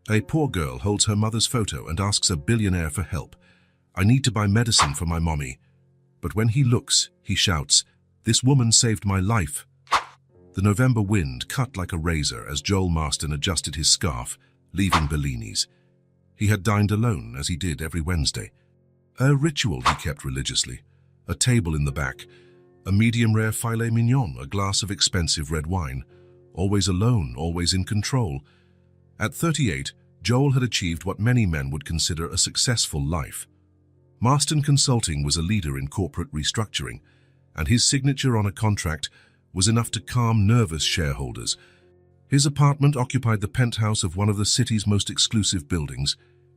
A poor girl holds her mother's photo and asks a billionaire for help. "I need to buy medicine for my mommy." But when he looks, he shouts, "This woman saved my life." The November wind cut like a razor as Joel Marston adjusted his scarf, leaving Bellini's. He had dined alone, as he did every Wednesday. A ritual he kept religiously. A table in the back, a medium-rare filet mignon, a glass of expensive red wine. Always alone, always in control. At 38, Joel had achieved what many men would consider a successful life. Marston Consulting was a leader in corporate restructuring, and his signature on a contract was enough to calm nervous shareholders. His apartment occupied the penthouse of one of the city's most exclusive buildings,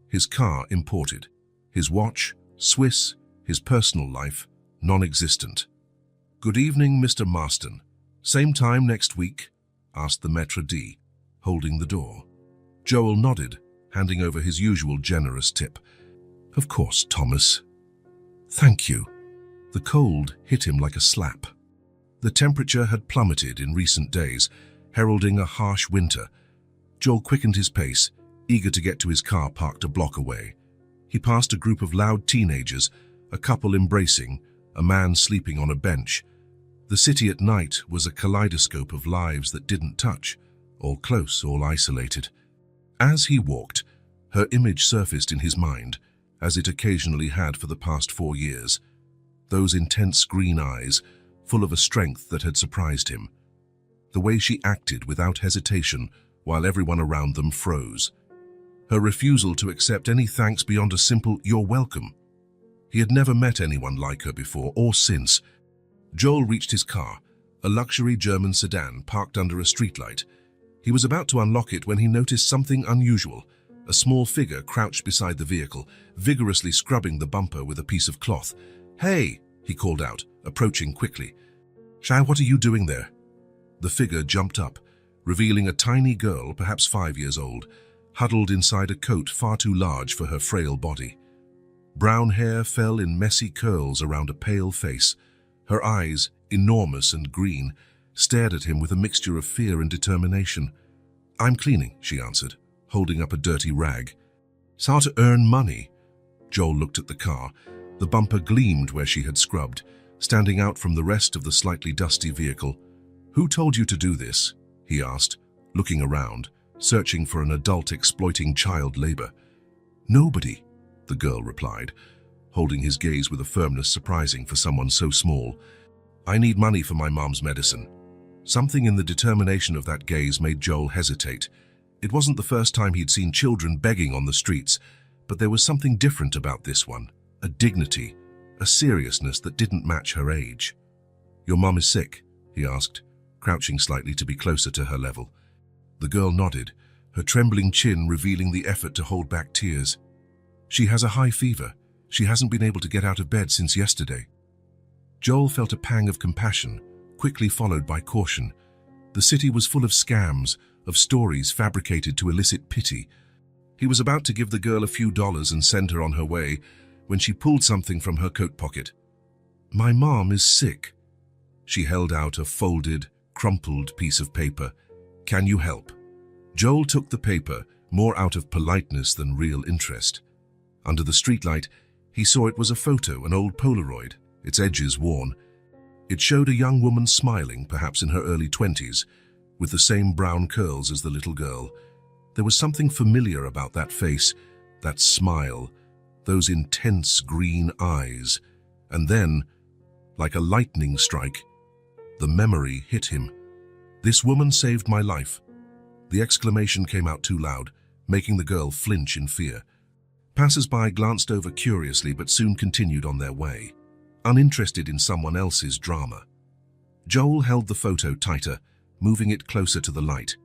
his car imported, his watch Swiss, his personal life non-existent. "Good evening, Mr. Marston. Same time next week?" asked the maître d', holding the door. Joel nodded, handing over his usual generous tip. "Of course, Thomas. Thank you." The cold hit him like a slap. The temperature had plummeted in recent days, heralding a harsh winter. Joel quickened his pace, eager to get to his car parked a block away. He passed a group of loud teenagers, a couple embracing, a man sleeping on a bench. The city at night was a kaleidoscope of lives that didn't touch, all close, all isolated. As he walked, her image surfaced in his mind, as it occasionally had for the past 4 years. Those intense green eyes, full of a strength that had surprised him. The way she acted without hesitation while everyone around them froze. Her refusal to accept any thanks beyond a simple "you're welcome." He had never met anyone like her before or since. Joel reached his car, a luxury German sedan parked under a streetlight. He was about to unlock it when he noticed something unusual. A small figure crouched beside the vehicle, vigorously scrubbing the bumper with a piece of cloth. "Hey!" he called out, approaching quickly. "Shai, what are you doing there?" The figure jumped up, revealing a tiny girl, perhaps 5 years old, huddled inside a coat far too large for her frail body. Brown hair fell in messy curls around a pale face. Her eyes, enormous and green, stared at him with a mixture of fear and determination. "I'm cleaning," she answered, holding up a dirty rag. "It's how to earn money." Joel looked at the car. The bumper gleamed where she had scrubbed, standing out from the rest of the slightly dusty vehicle. "Who told you to do this?" he asked, looking around, searching for an adult exploiting child labor. "Nobody," the girl replied, holding his gaze with a firmness surprising for someone so small. "I need money for my mom's medicine." Something in the determination of that gaze made Joel hesitate. It wasn't the first time he'd seen children begging on the streets, but there was something different about this one, a dignity, a seriousness that didn't match her age. "Your mom is sick?" he asked, crouching slightly to be closer to her level. The girl nodded, her trembling chin revealing the effort to hold back tears. "She has a high fever. She hasn't been able to get out of bed since yesterday." Joel felt a pang of compassion, quickly followed by caution. The city was full of scams, of stories fabricated to elicit pity. He was about to give the girl a few dollars and send her on her way when she pulled something from her coat pocket. "My mom is sick." She held out a folded, crumpled piece of paper. "Can you help?" Joel took the paper, more out of politeness than real interest. Under the streetlight, he saw it was a photo, an old Polaroid, its edges worn. It showed a young woman smiling, perhaps in her early 20s, with the same brown curls as the little girl. There was something familiar about that face, that smile, those intense green eyes. And then, like a lightning strike, the memory hit him. "This woman saved my life." The exclamation came out too loud, making the girl flinch in fear. Passers-by glanced over curiously but soon continued on their way, uninterested in someone else's drama. Joel held the photo tighter, moving it closer to the light.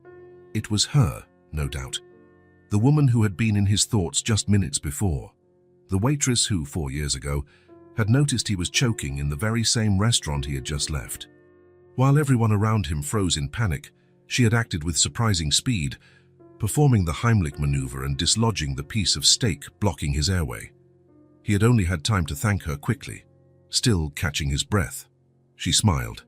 It was her, no doubt. The woman who had been in his thoughts just minutes before. The waitress who, 4 years ago, had noticed he was choking in the very same restaurant he had just left. While everyone around him froze in panic, she had acted with surprising speed, performing the Heimlich maneuver and dislodging the piece of steak blocking his airway. He had only had time to thank her quickly, still catching his breath. She smiled,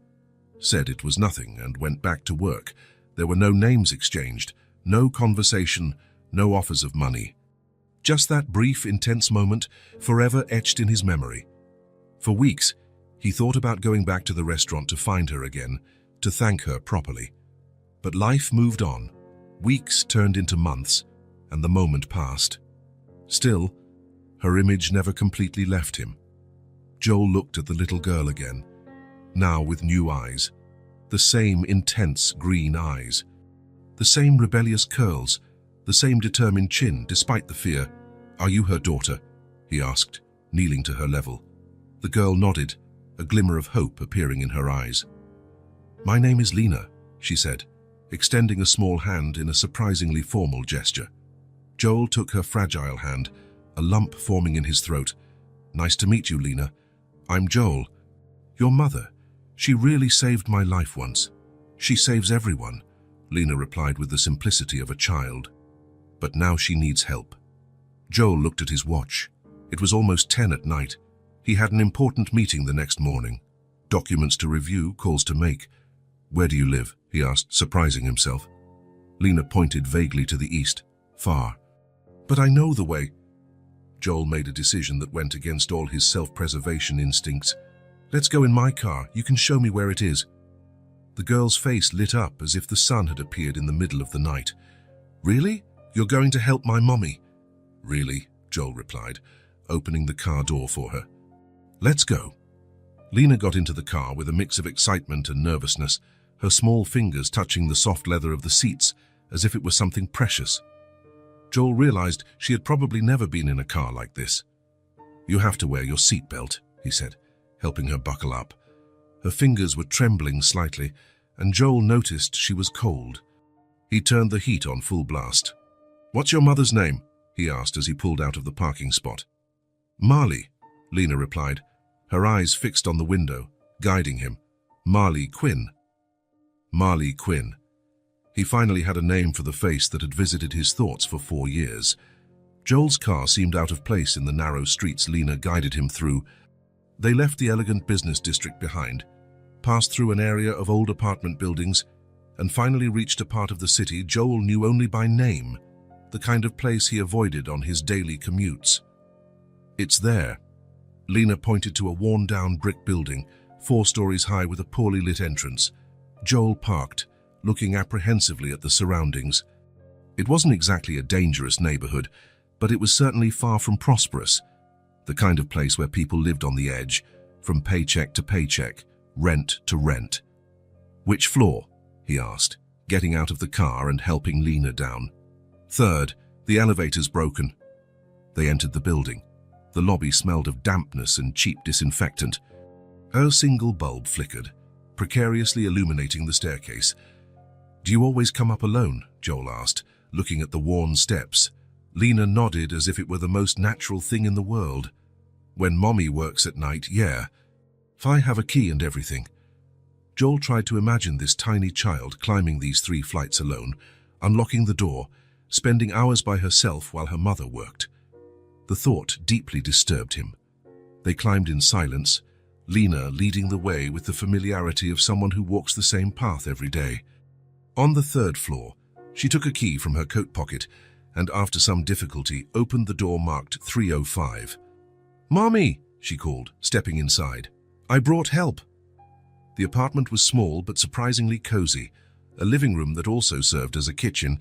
said it was nothing, and went back to work. There were no names exchanged, no conversation, no offers of money. Just that brief, intense moment, forever etched in his memory. For weeks, he thought about going back to the restaurant to find her again, to thank her properly. But life moved on. Weeks turned into months, and the moment passed. Still, her image never completely left him. Joel looked at the little girl again, now with new eyes. The same intense green eyes. The same rebellious curls, the same determined chin despite the fear. "Are you her daughter?" he asked, kneeling to her level. The girl nodded, a glimmer of hope appearing in her eyes. "My name is Lena," she said, extending a small hand in a surprisingly formal gesture. Joel took her fragile hand, a lump forming in his throat. "Nice to meet you, Lena. I'm Joel. Your mother. She really saved my life once. She saves everyone," Lena replied with the simplicity of a child. "But now she needs help." Joel looked at his watch. It was almost 10 at night. He had an important meeting the next morning. Documents to review, calls to make. "Where do you live?" he asked, surprising himself. Lena pointed vaguely to the east. "Far." "But I know the way." Joel made a decision that went against all his self-preservation instincts. "Let's go in my car. You can show me where it is." The girl's face lit up as if the sun had appeared in the middle of the night. "Really? You're going to help my mommy?" "Really," Joel replied, opening the car door for her. "Let's go." Lena got into the car with a mix of excitement and nervousness, her small fingers touching the soft leather of the seats as if it was something precious. Joel realized she had probably never been in a car like this. "You have to wear your seatbelt," he said, helping her buckle up. Her fingers were trembling slightly, and Joel noticed she was cold. He turned the heat on full blast. "What's your mother's name?" he asked as he pulled out of the parking spot. "Marley," Lena replied, her eyes fixed on the window, guiding him. "Marley Quinn." Marley Quinn. He finally had a name for the face that had visited his thoughts for 4 years. Joel's car seemed out of place in the narrow streets Lena guided him through. They left the elegant business district behind, passed through an area of old apartment buildings, and finally reached a part of the city Joel knew only by name, the kind of place he avoided on his daily commutes. "It's there." Lena pointed to a worn-down brick building, 4 stories high with a poorly lit entrance. Joel parked, looking apprehensively at the surroundings. It wasn't exactly a dangerous neighborhood, but it was certainly far from prosperous. The kind of place where people lived on the edge, from paycheck to paycheck, rent to rent. "Which floor?" he asked, getting out of the car and helping Lena down. "3rd, the elevator's broken." They entered the building. The lobby smelled of dampness and cheap disinfectant. A single bulb flickered, precariously illuminating the staircase. "Do you always come up alone?" Joel asked, looking at the worn steps. Lena nodded as if it were the most natural thing in the world. "When Mommy works at night, yeah. If I have a key and everything." Joel tried to imagine this tiny child climbing these 3 flights alone, unlocking the door, spending hours by herself while her mother worked. The thought deeply disturbed him. They climbed in silence, Lena leading the way with the familiarity of someone who walks the same path every day. On the 3rd floor, she took a key from her coat pocket and, after some difficulty, opened the door marked 305. "Mommy," she called, stepping inside. "I brought help." The apartment was small but surprisingly cozy, a living room that also served as a kitchen,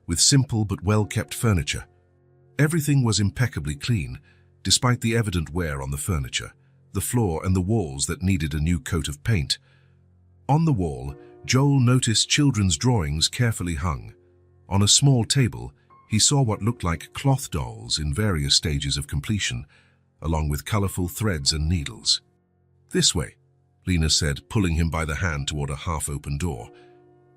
with simple but well-kept furniture. Everything was impeccably clean, despite the evident wear on the furniture, the floor and the walls that needed a new coat of paint. On the wall, Joel noticed children's drawings carefully hung. On a small table, he saw what looked like cloth dolls in various stages of completion, along with colorful threads and needles. "This way," Lena said, pulling him by the hand toward a half-open door.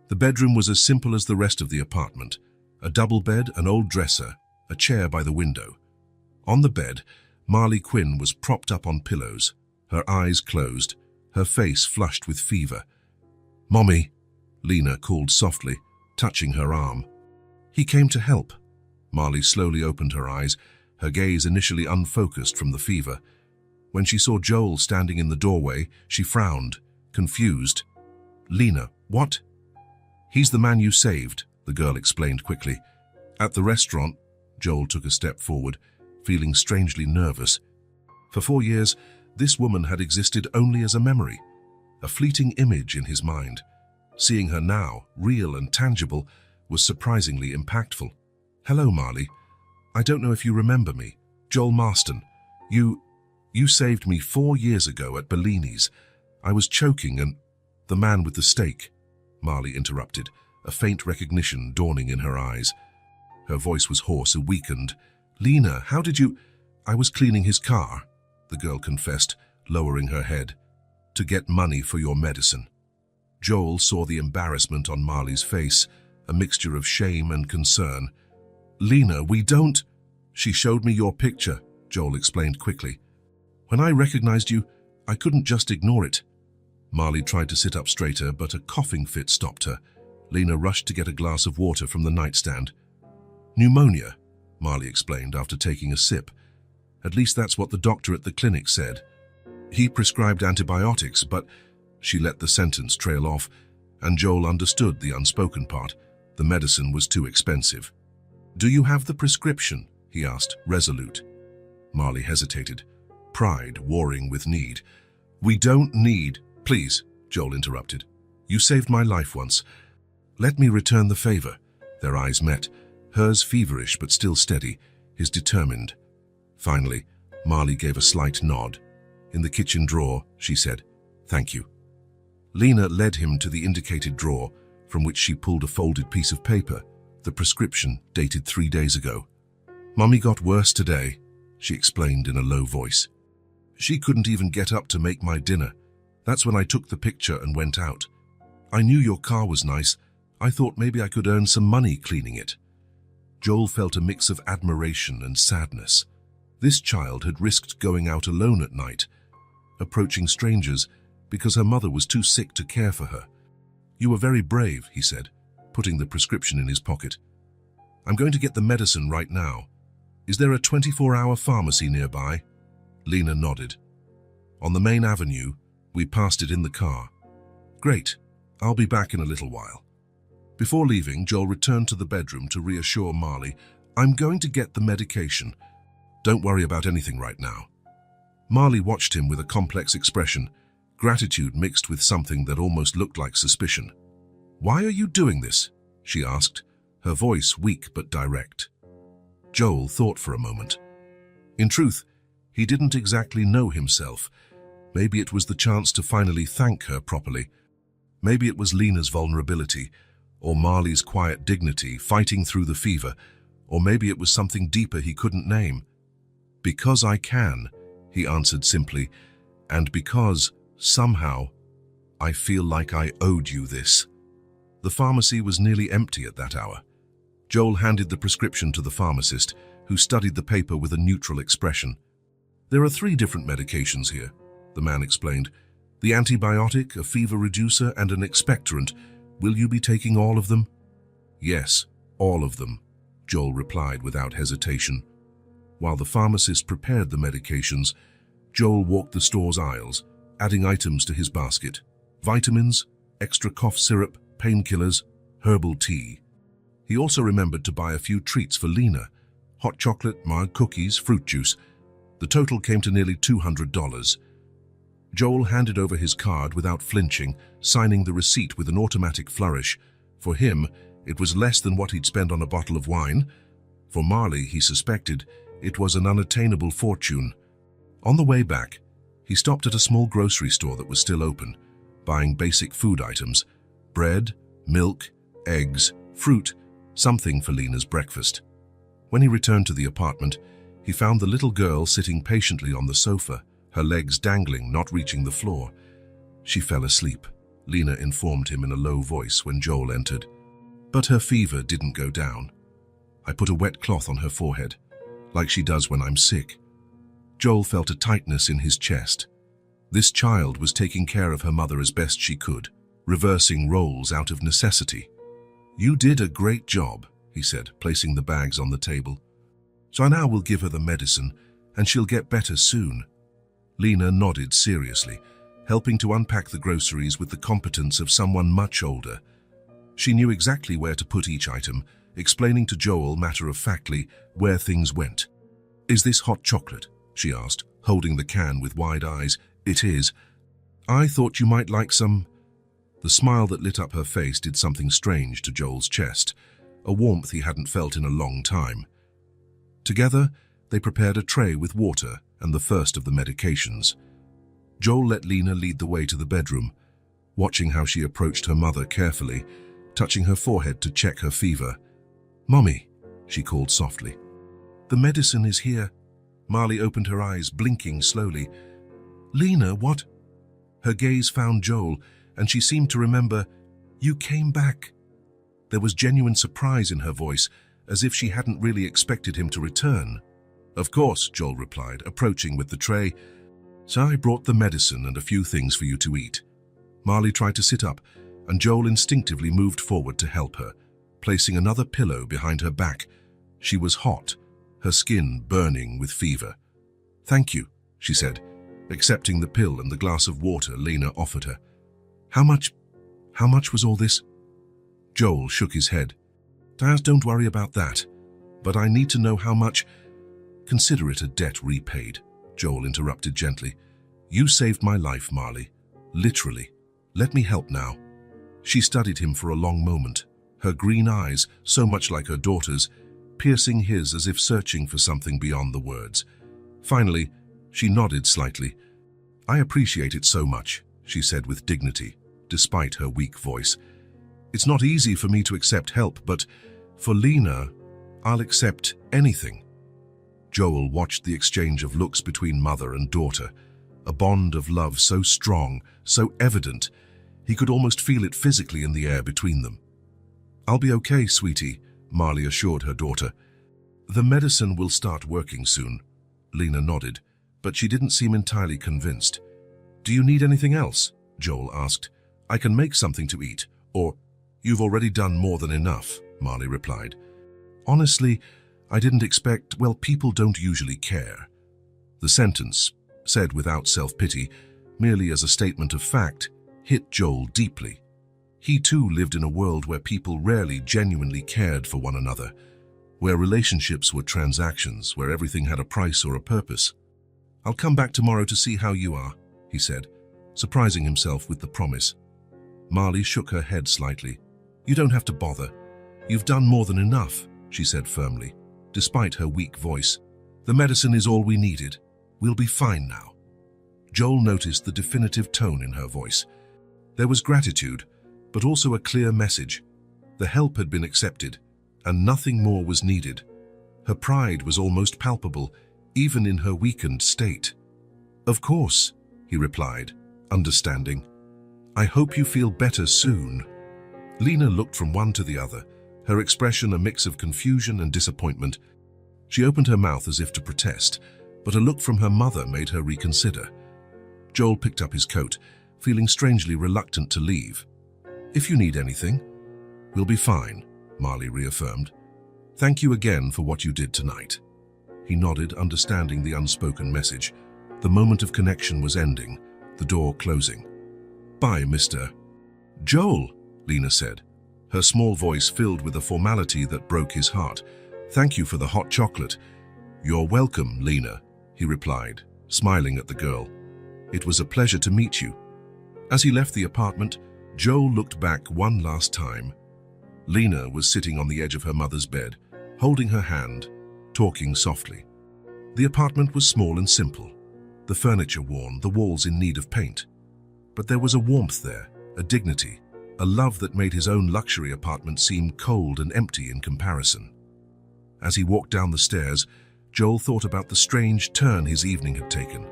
The bedroom was as simple as the rest of the apartment. A double bed, an old dresser, a chair by the window. On the bed, Marley Quinn was propped up on pillows, her eyes closed, her face flushed with fever. "Mommy," Lena called softly, touching her arm. "He came to help." Marley slowly opened her eyes, her gaze initially unfocused from the fever. When she saw Joel standing in the doorway, she frowned, confused. "Lena, what?" "He's the man you saved," the girl explained quickly. At the restaurant, Joel took a step forward, feeling strangely nervous. For 4 years, this woman had existed only as a memory, a fleeting image in his mind. Seeing her now, real and tangible, was surprisingly impactful. "Hello, Marley. I don't know if you remember me. Joel Marston. You saved me 4 years ago at Bellini's. I was choking and—" "The man with the stake," Marley interrupted, a faint recognition dawning in her eyes. Her voice was hoarse and weakened. "Lena, how did you—" "I was cleaning his car," the girl confessed, lowering her head, "to get money for your medicine." Joel saw the embarrassment on Marley's face, a mixture of shame and concern. "Lena, we don't—" "She showed me your picture," Joel explained quickly. "When I recognized you, I couldn't just ignore it." Marley tried to sit up straighter, but a coughing fit stopped her. Lena rushed to get a glass of water from the nightstand. "Pneumonia," Marley explained after taking a sip. "At least that's what the doctor at the clinic said. He prescribed antibiotics, but—" She let the sentence trail off, and Joel understood the unspoken part. The medicine was too expensive. "Do you have the prescription?" he asked, resolute. Marley hesitated, pride warring with need. "We don't need—" "Please," Joel interrupted. "You saved my life once. Let me return the favor." Their eyes met, hers feverish but still steady, his determined. Finally, Marley gave a slight nod. "In the kitchen drawer," she said. "Thank you." Lena led him to the indicated drawer, from which she pulled a folded piece of paper, the prescription dated 3 days ago. "Mummy got worse today," she explained in a low voice. "She couldn't even get up to make my dinner. That's when I took the picture and went out. I knew your car was nice. I thought maybe I could earn some money cleaning it." Joel felt a mix of admiration and sadness. This child had risked going out alone at night, approaching strangers, because her mother was too sick to care for her. "You were very brave," he said, putting the prescription in his pocket. "I'm going to get the medicine right now. Is there a 24-hour pharmacy nearby?" Lena nodded. "On the main avenue. We passed it in the car." "Great. I'll be back in a little while." Before leaving, Joel returned to the bedroom to reassure Marley, "I'm going to get the medication. Don't worry about anything right now." Marley watched him with a complex expression, gratitude mixed with something that almost looked like suspicion. "Why are you doing this?" she asked, her voice weak but direct. Joel thought for a moment. In truth, he didn't exactly know himself. Maybe it was the chance to finally thank her properly. Maybe it was Lena's vulnerability, or Marley's quiet dignity fighting through the fever, or maybe it was something deeper he couldn't name. "Because I can," he answered simply, "and because, somehow, I feel like I owed you this." The pharmacy was nearly empty at that hour. Joel handed the prescription to the pharmacist, who studied the paper with a neutral expression. "There are 3 different medications here," the man explained. "The antibiotic, a fever reducer, and an expectorant. Will you be taking all of them?" "Yes, all of them," Joel replied without hesitation. While the pharmacist prepared the medications, Joel walked the store's aisles, adding items to his basket. Vitamins, extra cough syrup, painkillers, herbal tea. He also remembered to buy a few treats for Lena: hot chocolate, mild cookies, fruit juice. The total came to nearly $200. Joel handed over his card without flinching, signing the receipt with an automatic flourish. For him, it was less than what he'd spend on a bottle of wine. For Marley, he suspected, it was an unattainable fortune. On the way back, he stopped at a small grocery store that was still open, buying basic food items: bread, milk, eggs, fruit, something for Lena's breakfast. When he returned to the apartment, he found the little girl sitting patiently on the sofa, her legs dangling, not reaching the floor. She fell asleep, Lena informed him in a low voice when Joel entered. But her fever didn't go down. "I put a wet cloth on her forehead, like she does when I'm sick." Joel felt a tightness in his chest. This child was taking care of her mother as best she could, reversing roles out of necessity. "You did a great job," he said, placing the bags on the table. "So now we'll give her the medicine, and she'll get better soon." Lena nodded seriously, helping to unpack the groceries with the competence of someone much older. She knew exactly where to put each item, explaining to Joel matter-of-factly where things went. "Is this hot chocolate?" she asked, holding the can with wide eyes. "It is. I thought you might like some." The smile that lit up her face did something strange to Joel's chest, a warmth he hadn't felt in a long time. Together, they prepared a tray with water and the first of the medications. Joel let Lena lead the way to the bedroom, watching how she approached her mother carefully, touching her forehead to check her fever. "Mommy," she called softly. "The medicine is here." Marley opened her eyes, blinking slowly. "Lena, what?" Her gaze found Joel, and she seemed to remember. "You came back." There was genuine surprise in her voice, as if she hadn't really expected him to return. "Of course," Joel replied, approaching with the tray. "So I brought the medicine and a few things for you to eat." Marley tried to sit up, and Joel instinctively moved forward to help her, placing another pillow behind her back. She was hot, her skin burning with fever. "Thank you," she said, accepting the pill and the glass of water Lena offered her. How much was all this?" Joel shook his head. "Daz, don't worry about that. But I need to know how much." "Consider it a debt repaid," Joel interrupted gently. "You saved my life, Marley. Literally. Let me help now." She studied him for a long moment, her green eyes, so much like her daughter's, piercing his as if searching for something beyond the words. Finally, she nodded slightly. "I appreciate it so much," she said with dignity, despite her weak voice. "It's not easy for me to accept help, but for Lena, I'll accept anything." Joel watched the exchange of looks between mother and daughter, a bond of love so strong, so evident, he could almost feel it physically in the air between them. "I'll be okay, sweetie," Marley assured her daughter. "The medicine will start working soon." Lena nodded, but she didn't seem entirely convinced. "Do you need anything else?" Joel asked. "I can make something to eat, or..." "You've already done more than enough," Marley replied. "Honestly, I didn't expect, well, people don't usually care." The sentence, said without self-pity, merely as a statement of fact, hit Joel deeply. He too lived in a world where people rarely genuinely cared for one another, where relationships were transactions, where everything had a price or a purpose. "I'll come back tomorrow to see how you are," he said, surprising himself with the promise. Marley shook her head slightly. "You don't have to bother. You've done more than enough," she said firmly, despite her weak voice. "The medicine is all we needed. We'll be fine now." Joel noticed the definitive tone in her voice. There was gratitude, but also a clear message. The help had been accepted, and nothing more was needed. Her pride was almost palpable, even in her weakened state. "Of course," he replied, understanding. "I hope you feel better soon." Lena looked from one to the other, her expression a mix of confusion and disappointment. She opened her mouth as if to protest, but a look from her mother made her reconsider. Joel picked up his coat, feeling strangely reluctant to leave. "If you need anything, we'll be fine," Marley reaffirmed. "Thank you again for what you did tonight." He nodded, understanding the unspoken message. The moment of connection was ending, the door closing. "Bye, Mr. Joel," Lena said, her small voice filled with a formality that broke his heart. "Thank you for the hot chocolate." "You're welcome, Lena," he replied, smiling at the girl. "It was a pleasure to meet you." As he left the apartment, Joel looked back one last time. Lena was sitting on the edge of her mother's bed, holding her hand, talking softly. The apartment was small and simple, the furniture worn, the walls in need of paint. But there was a warmth there, a dignity, a love that made his own luxury apartment seem cold and empty in comparison. As he walked down the stairs, Joel thought about the strange turn his evening had taken.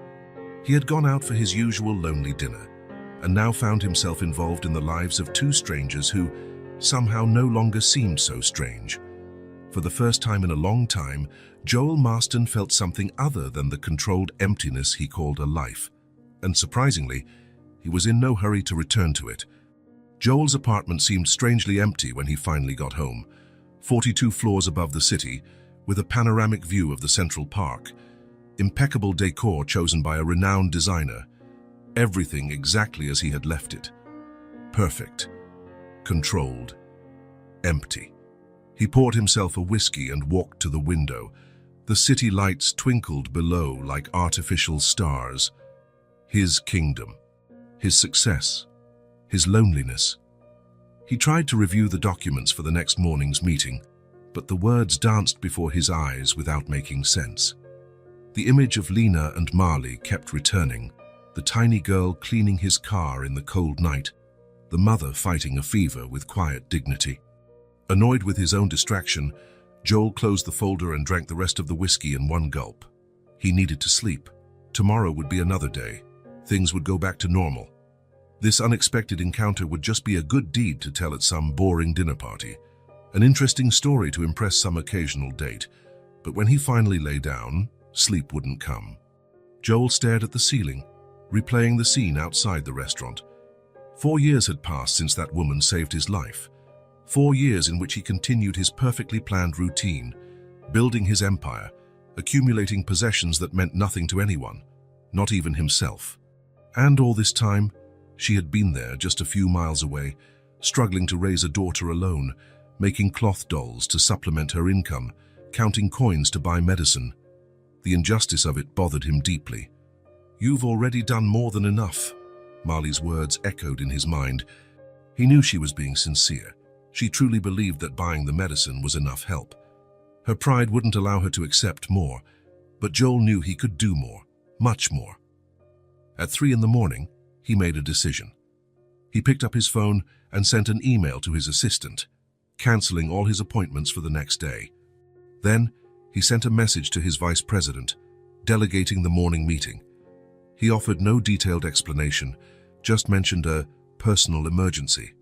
He had gone out for his usual lonely dinner, and now found himself involved in the lives of two strangers who somehow no longer seemed so strange. For the first time in a long time, Joel Marston felt something other than the controlled emptiness he called a life. And surprisingly, he was in no hurry to return to it. Joel's apartment seemed strangely empty when he finally got home, 42 floors above the city, with a panoramic view of the Central Park. Impeccable decor chosen by a renowned designer. Everything exactly as he had left it. Perfect. Controlled. Empty. He poured himself a whiskey and walked to the window. The city lights twinkled below like artificial stars. His kingdom, his success, his loneliness. He tried to review the documents for the next morning's meeting, but the words danced before his eyes without making sense. The image of Lena and Marley kept returning, the tiny girl cleaning his car in the cold night, the mother fighting a fever with quiet dignity. Annoyed with his own distraction, Joel closed the folder and drank the rest of the whiskey in one gulp. He needed to sleep. Tomorrow would be another day. Things would go back to normal. This unexpected encounter would just be a good deed to tell at some boring dinner party, an interesting story to impress some occasional date. But when he finally lay down, sleep wouldn't come. Joel stared at the ceiling, replaying the scene outside the restaurant. 4 years had passed since that woman saved his life. 4 years in which he continued his perfectly planned routine, building his empire, accumulating possessions that meant nothing to anyone, not even himself. And all this time, she had been there just a few miles away, struggling to raise a daughter alone, making cloth dolls to supplement her income, counting coins to buy medicine. The injustice of it bothered him deeply. "You've already done more than enough," Marley's words echoed in his mind. He knew she was being sincere. She truly believed that buying the medicine was enough help. Her pride wouldn't allow her to accept more, but Joel knew he could do more, much more. At 3 in the morning, he made a decision. He picked up his phone and sent an email to his assistant, cancelling all his appointments for the next day. Then, he sent a message to his vice president, delegating the morning meeting. He offered no detailed explanation, just mentioned a personal emergency.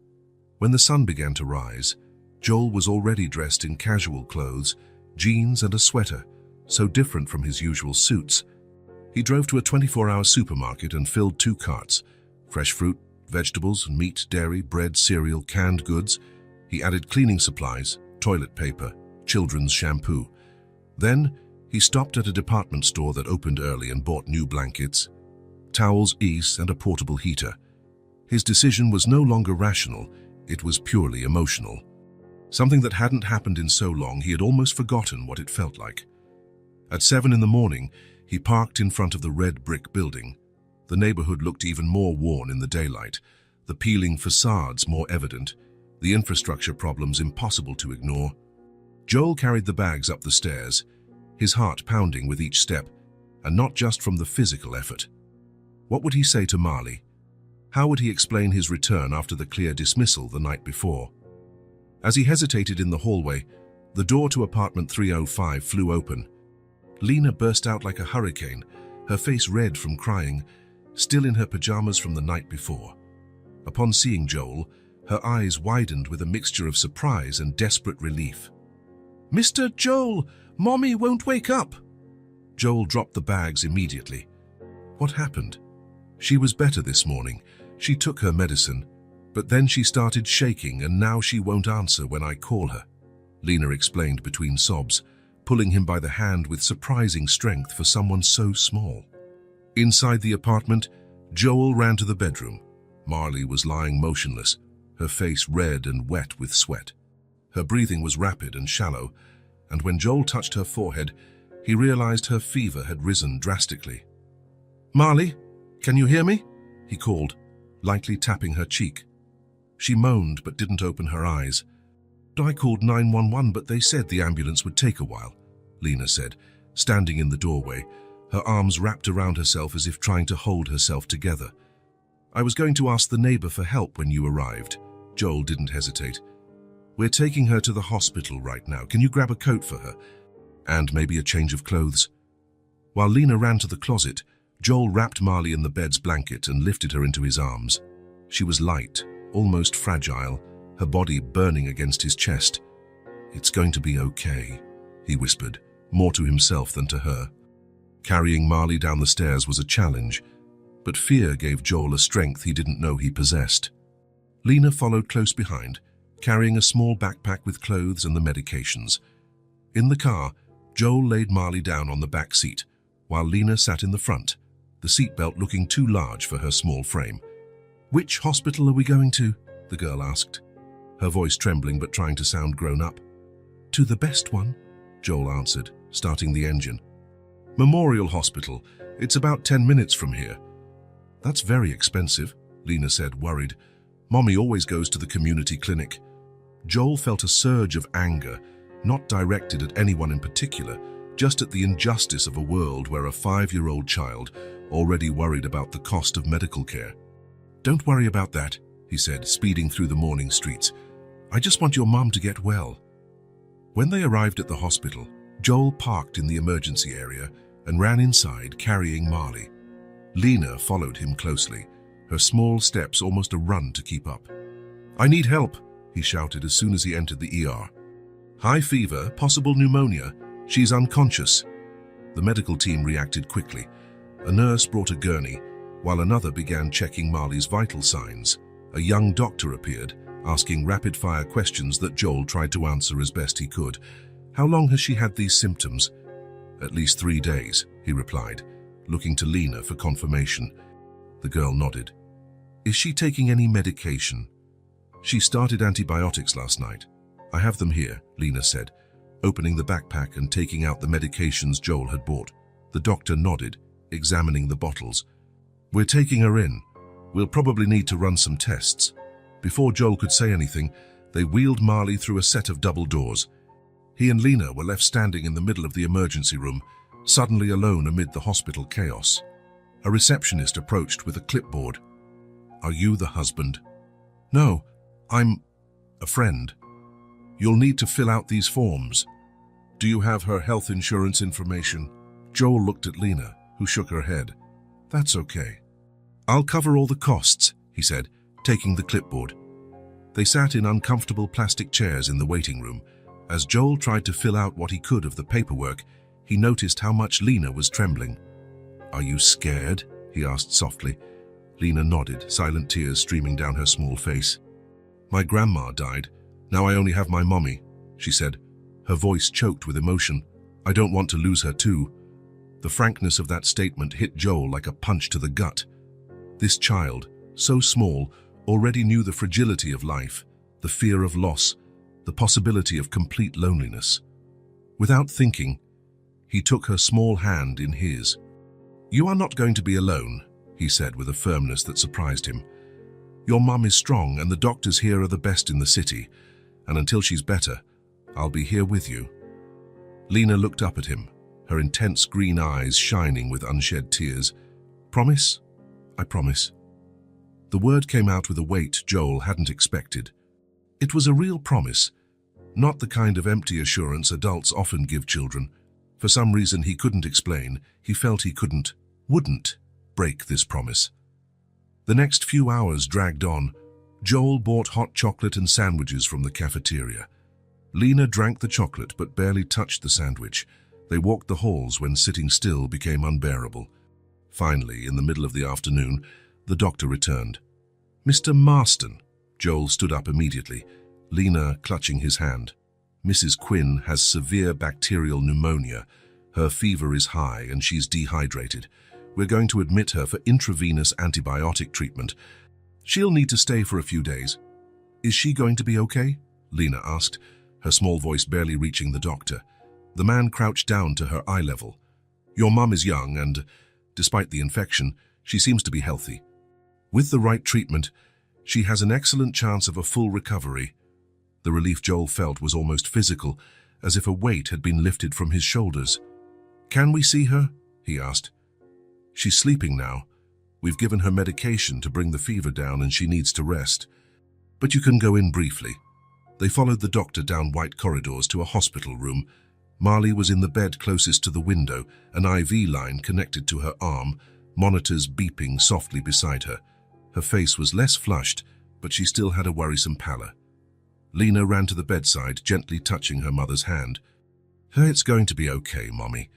When the sun began to rise, Joel was already dressed in casual clothes, jeans and a sweater, so different from his usual suits. He drove to a 24-hour supermarket and filled 2 carts, fresh fruit, vegetables, meat, dairy, bread, cereal, canned goods. He added cleaning supplies, toilet paper, children's shampoo. Then, he stopped at a department store that opened early and bought new blankets, towels, ease, and a portable heater. His decision was no longer rational, it was purely emotional. Something that hadn't happened in so long he had almost forgotten what it felt like. At 7 in the morning, he parked in front of the red brick building. The neighborhood looked even more worn in the daylight, the peeling facades more evident, the infrastructure problems impossible to ignore. Joel carried the bags up the stairs, his heart pounding with each step, and not just from the physical effort. What would he say to Marley? How would he explain his return after the clear dismissal the night before? As he hesitated in the hallway, the door to apartment 305 flew open. Lena burst out like a hurricane, her face red from crying, still in her pajamas from the night before. Upon seeing Joel, her eyes widened with a mixture of surprise and desperate relief. "Mr. Joel, Mommy won't wake up!" Joel dropped the bags immediately. What happened? She was better this morning. She took her medicine, but then she started shaking and now she won't answer when I call her, Lena explained between sobs, pulling him by the hand with surprising strength for someone so small. Inside the apartment, Joel ran to the bedroom. Marley was lying motionless, her face red and wet with sweat. Her breathing was rapid and shallow, and when Joel touched her forehead, he realized her fever had risen drastically. "Marley, can you hear me?" he called, lightly tapping her cheek. She moaned but didn't open her eyes. "I called 911, but they said the ambulance would take a while," Lena said, standing in the doorway, her arms wrapped around herself as if trying to hold herself together. "I was going to ask the neighbor for help when you arrived." Joel didn't hesitate. "We're taking her to the hospital right now. Can you grab a coat for her? And maybe a change of clothes?" While Lena ran to the closet, Joel wrapped Marley in the bed's blanket and lifted her into his arms. She was light, almost fragile, her body burning against his chest. "It's going to be okay," he whispered, more to himself than to her. Carrying Marley down the stairs was a challenge, but fear gave Joel a strength he didn't know he possessed. Lena followed close behind, carrying a small backpack with clothes and the medications. In the car, Joel laid Marley down on the back seat, while Lena sat in the front, the seatbelt looking too large for her small frame. "Which hospital are we going to?" the girl asked, her voice trembling but trying to sound grown up. To the best one, Joel answered, starting the engine. Memorial Hospital. It's about 10 minutes from here. That's very expensive, Lena said, worried. Mommy always goes to the community clinic. Joel felt a surge of anger, not directed at anyone in particular, just at the injustice of a world where a 5-year-old child already worried about the cost of medical care. Don't worry about that, he said, speeding through the morning streets. I just want your mom to get well. When they arrived at the hospital, Joel parked in the emergency area and ran inside carrying Marley. Lena followed him closely, her small steps almost a run to keep up. I need help, he shouted as soon as he entered the ER. High fever, possible pneumonia. She's unconscious. The medical team reacted quickly. A nurse brought a gurney, while another began checking Marley's vital signs. A young doctor appeared, asking rapid-fire questions that Joel tried to answer as best he could. How long has she had these symptoms? At least 3 days, he replied, looking to Lena for confirmation. The girl nodded. Is she taking any medication? She started antibiotics last night. I have them here, Lena said, opening the backpack and taking out the medications Joel had bought. The doctor nodded, examining the bottles. We're taking her in. We'll probably need to run some tests. Before Joel could say anything, they wheeled Marley through a set of double doors. He and Lena were left standing in the middle of the emergency room, suddenly alone amid the hospital chaos. A receptionist approached with a clipboard. Are you the husband? No, I'm a friend. You'll need to fill out these forms. Do you have her health insurance information? Joel looked at Lena, who shook her head. That's okay. I'll cover all the costs, he said, taking the clipboard. They sat in uncomfortable plastic chairs in the waiting room. As Joel tried to fill out what he could of the paperwork, he noticed how much Lena was trembling. Are you scared? He asked softly. Lena nodded, silent tears streaming down her small face. My grandma died. Now I only have my mommy, she said, her voice choked with emotion. I don't want to lose her too. The frankness of that statement hit Joel like a punch to the gut. This child, so small, already knew the fragility of life, the fear of loss, the possibility of complete loneliness. Without thinking, he took her small hand in his. You are not going to be alone, he said with a firmness that surprised him. Your mum is strong and the doctors here are the best in the city, and until she's better, I'll be here with you. Lena looked up at him, her intense green eyes shining with unshed tears. Promise? I promise. The word came out with a weight Joel hadn't expected. It was a real promise, not the kind of empty assurance adults often give children. For some reason he couldn't explain, he felt he wouldn't break this promise. The next few hours dragged on. Joel bought hot chocolate and sandwiches from the cafeteria. Lena drank the chocolate but barely touched the sandwich. They walked the halls when sitting still became unbearable. Finally, in the middle of the afternoon, the doctor returned. Mr. Marston. Joel stood up immediately, Lena clutching his hand. Mrs. Quinn has severe bacterial pneumonia. Her fever is high and she's dehydrated. We're going to admit her for intravenous antibiotic treatment. She'll need to stay for a few days. Is she going to be okay? Lena asked, her small voice barely reaching the doctor. The man crouched down to her eye level. Your mum is young and, despite the infection, she seems to be healthy. With the right treatment, she has an excellent chance of a full recovery. The relief Joel felt was almost physical, as if a weight had been lifted from his shoulders. Can we see her? He asked. She's sleeping now. We've given her medication to bring the fever down and she needs to rest. But you can go in briefly. They followed the doctor down white corridors to a hospital room. Marley was in the bed closest to the window, an IV line connected to her arm, monitors beeping softly beside her. Her face was less flushed, but she still had a worrisome pallor. Lena ran to the bedside, gently touching her mother's hand. It's going to be okay, Mommy,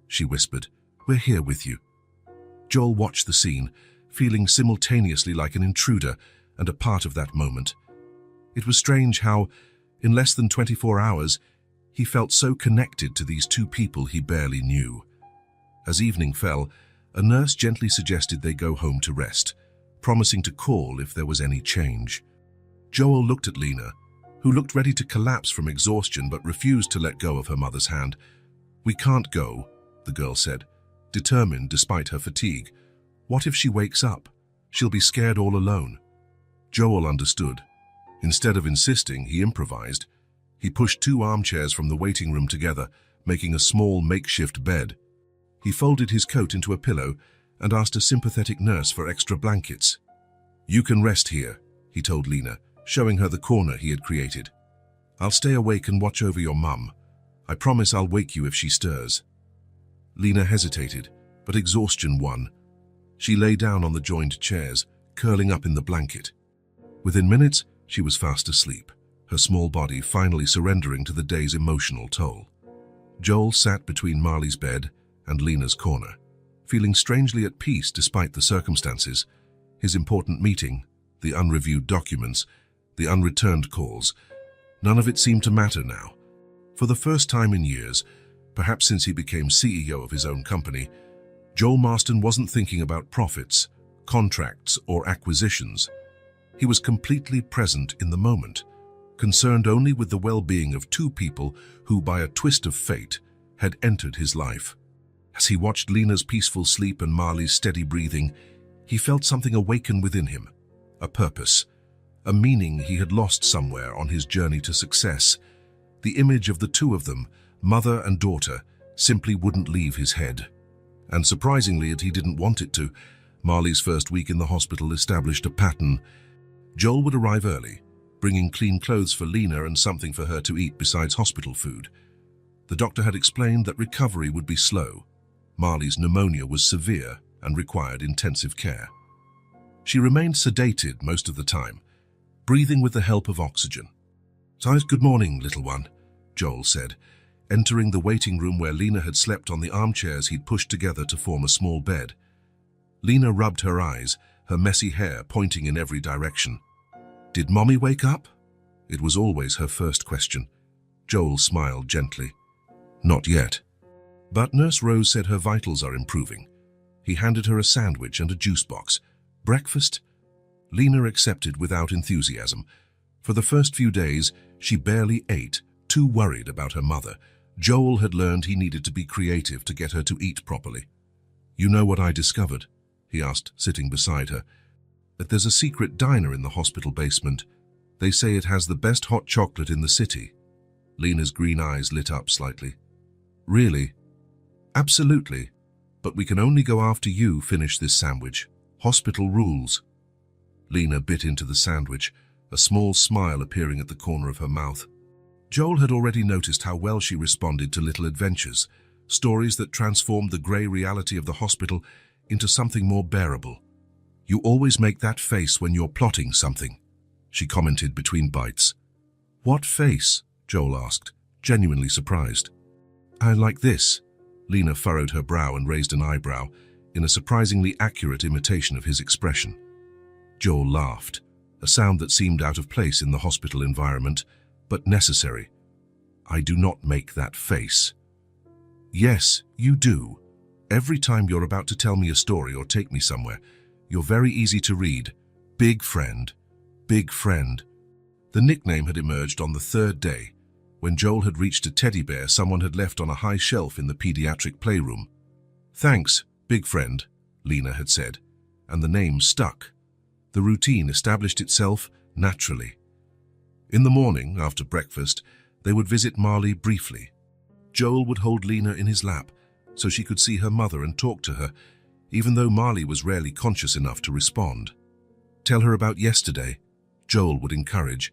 she whispered. We're here with you. Joel watched the scene, feeling simultaneously like an intruder and a part of that moment. It was strange how, in less than 24 hours, he felt so connected to these two people he barely knew. As evening fell, a nurse gently suggested they go home to rest, promising to call if there was any change. Joel looked at Lena, who looked ready to collapse from exhaustion but refused to let go of her mother's hand. "We can't go," the girl said, determined despite her fatigue. "What if she wakes up? She'll be scared all alone." Joel understood. Instead of insisting, he improvised. He pushed 2 armchairs from the waiting room together, making a small makeshift bed. He folded his coat into a pillow and asked a sympathetic nurse for extra blankets. "You can rest here," he told Lena, showing her the corner he had created. "I'll stay awake and watch over your mum. I promise I'll wake you if she stirs." Lena hesitated, but exhaustion won. She lay down on the joined chairs, curling up in the blanket. Within minutes, she was fast asleep, her small body finally surrendering to the day's emotional toll. Joel sat between Marley's bed and Lena's corner, feeling strangely at peace despite the circumstances. His important meeting, the unreviewed documents, the unreturned calls, none of it seemed to matter now. For the first time in years, perhaps since he became CEO of his own company, Joel Marston wasn't thinking about profits, contracts, or acquisitions. He was completely present in the moment, concerned only with the well-being of 2 people who, by a twist of fate, had entered his life. As he watched Lena's peaceful sleep and Marley's steady breathing, he felt something awaken within him, a purpose, a meaning he had lost somewhere on his journey to success. The image of the 2 of them, mother and daughter, simply wouldn't leave his head. And surprisingly, he didn't want it to. Marley's first week in the hospital established a pattern. Joel would arrive early, bringing clean clothes for Lena and something for her to eat besides hospital food. The doctor had explained that recovery would be slow. Marley's pneumonia was severe and required intensive care. She remained sedated most of the time, breathing with the help of oxygen. "Good morning, little one," Joel said, entering the waiting room where Lena had slept on the armchairs he'd pushed together to form a small bed. Lena rubbed her eyes, her messy hair pointing in every direction. "Did Mommy wake up?" It was always her first question. Joel smiled gently. "Not yet." But Nurse Rose said her vitals are improving. He handed her a sandwich and a juice box. "Breakfast?" Lena accepted without enthusiasm. For the first few days, she barely ate, too worried about her mother. Joel had learned he needed to be creative to get her to eat properly. "You know what I discovered?" he asked, sitting beside her. "That there's a secret diner in the hospital basement. They say it has the best hot chocolate in the city." Lena's green eyes lit up slightly. "Really?" "Absolutely. But we can only go after you finish this sandwich. Hospital rules." Lena bit into the sandwich, a small smile appearing at the corner of her mouth. Joel had already noticed how well she responded to little adventures, stories that transformed the grey reality of the hospital into something more bearable. "You always make that face when you're plotting something," she commented between bites. "What face?" Joel asked, genuinely surprised. "I like this." Lena furrowed her brow and raised an eyebrow, in a surprisingly accurate imitation of his expression. Joel laughed, a sound that seemed out of place in the hospital environment, but necessary. "I do not make that face." "Yes, you do. Every time you're about to tell me a story or take me somewhere, you're very easy to read. Big friend, big friend." The nickname had emerged on the 3rd day, when Joel had reached a teddy bear someone had left on a high shelf in the pediatric playroom. "Thanks, big friend," Lena had said, and the name stuck. The routine established itself naturally. In the morning, after breakfast, they would visit Marley briefly. Joel would hold Lena in his lap so she could see her mother and talk to her, even though Marley was rarely conscious enough to respond. "Tell her about yesterday," Joel would encourage,